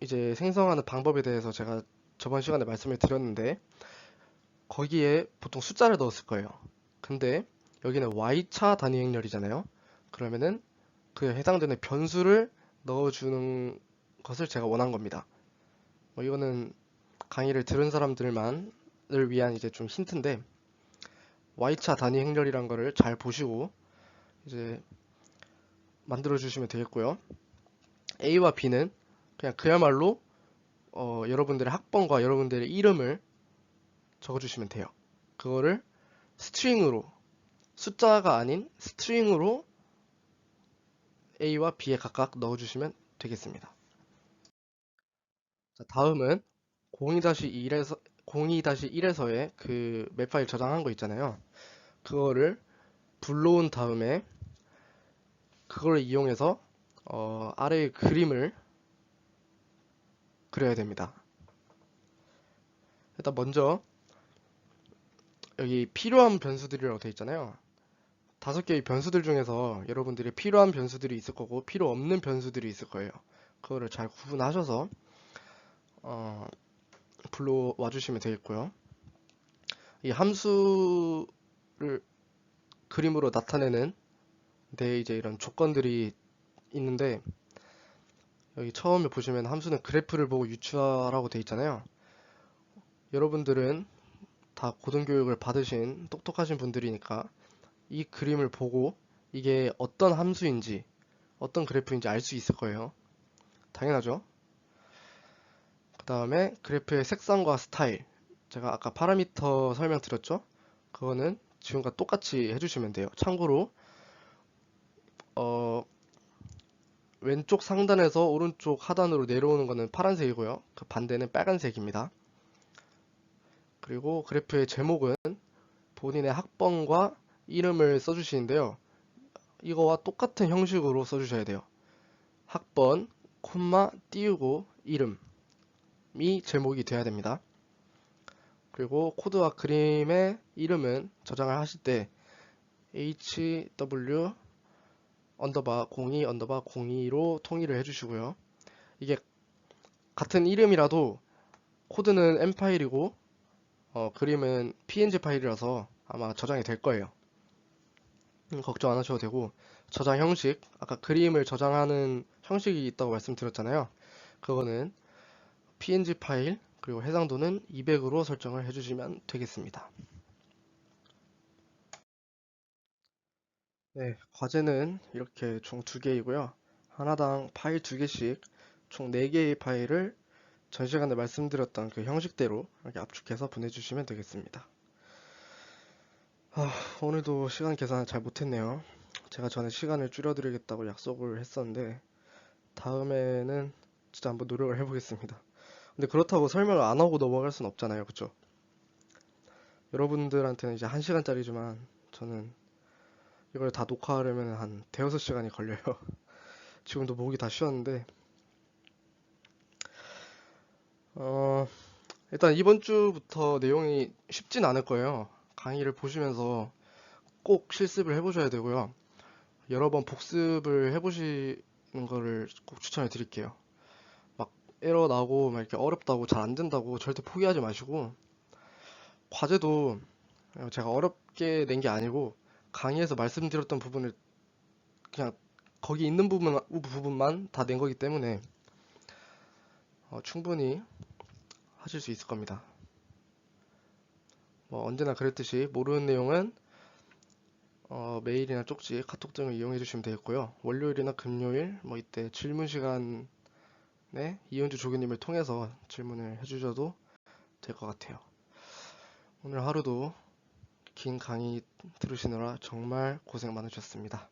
이제 생성하는 방법에 대해서 제가 저번 시간에 말씀을 드렸는데, 거기에 보통 숫자를 넣었을 거예요. 근데 여기는 Y차 단위 행렬이잖아요. 그러면은 그에 해당되는 변수를 넣어주는 것을 제가 원한 겁니다. 이거는 강의를 들은 사람들만을 위한 이제 좀 힌트인데, Y차 단위 행렬이란 거를 잘 보시고 이제 만들어 주시면 되겠고요. A와 B는 그냥 그야말로 여러분들의 학번과 여러분들의 이름을 적어 주시면 돼요. 그거를 스트링으로, 숫자가 아닌 스트링으로 A와 B에 각각 넣어 주시면 되겠습니다. 자, 다음은 02-1에서의 그 맵 파일 저장한 거 있잖아요. 그거를 불러온 다음에 그걸 이용해서 아래의 그림을 그려야 됩니다. 일단 먼저 여기 필요한 변수들이라고 되어 있잖아요. 5개의 변수들 중에서 여러분들이 필요한 변수들이 있을 거고 필요 없는 변수들이 있을 거예요. 그거를 잘 구분하셔서 불러와 주시면 되겠고요. 이 함수를 그림으로 나타내는 데 이제 이런 조건들이 있는데, 여기 처음에 보시면 함수는 그래프를 보고 유추하라고 되어 있잖아요. 여러분들은 다 고등교육을 받으신 똑똑하신 분들이니까 이 그림을 보고 이게 어떤 함수인지 어떤 그래프인지 알 수 있을 거예요. 당연하죠. 그 다음에 그래프의 색상과 스타일, 제가 아까 파라미터 설명드렸죠. 그거는 지금과 똑같이 해주시면 돼요. 참고로 왼쪽 상단에서 오른쪽 하단으로 내려오는 거는 파란색이고요. 그 반대는 빨간색입니다. 그리고 그래프의 제목은 본인의 학번과 이름을 써주시는데요. 이거와 똑같은 형식으로 써주셔야 돼요. 학번, 콤마 띄우고 이름이 제목이 돼야 됩니다. 그리고 코드와 그림의 이름은 저장을 하실 때 hw 언더바 02 언더바 02로 통일을 해주시고요. 이게 같은 이름이라도 코드는 M 파일이고 그림은 PNG 파일이라서 아마 저장이 될 거예요. 걱정 안 하셔도 되고, 저장 형식, 아까 그림을 저장하는 형식이 있다고 말씀드렸잖아요. 그거는 PNG 파일, 그리고 해상도는 200으로 설정을 해주시면 되겠습니다. 네, 과제는 이렇게 총 2개이고요. 하나당 파일 2개씩 총 4개의 파일을 전 시간에 말씀드렸던 그 형식대로 이렇게 압축해서 보내주시면 되겠습니다. 오늘도 시간 계산을 잘 못했네요. 제가 전에 시간을 줄여드리겠다고 약속을 했었는데 다음에는 진짜 한번 노력을 해보겠습니다. 근데 그렇다고 설명을 안 하고 넘어갈 순 없잖아요. 그쵸? 여러분들한테는 이제 1시간짜리지만 저는 이걸 다 녹화하려면 한 대여섯 시간이 걸려요. 지금도 목이 다 쉬었는데 일단 이번 주부터 내용이 쉽진 않을 거예요. 강의를 보시면서 꼭 실습을 해보셔야 되고요. 여러 번 복습을 해보시는 거를 꼭 추천해 드릴게요. 막 에러 나고 막 이렇게 어렵다고 잘 안 된다고 절대 포기하지 마시고, 과제도 제가 어렵게 낸 게 아니고 강의에서 말씀드렸던 부분을 그냥 거기 있는 부분만 다 낸 거기 때문에 충분히 하실 수 있을 겁니다. 뭐 언제나 그랬듯이 모르는 내용은 메일이나 쪽지, 카톡 등을 이용해 주시면 되겠고요. 월요일이나 금요일 뭐 이때 질문 시간에 이현주 조교님을 통해서 질문을 해주셔도 될 것 같아요. 오늘 하루도 긴 강의 들으시느라 정말 고생 많으셨습니다.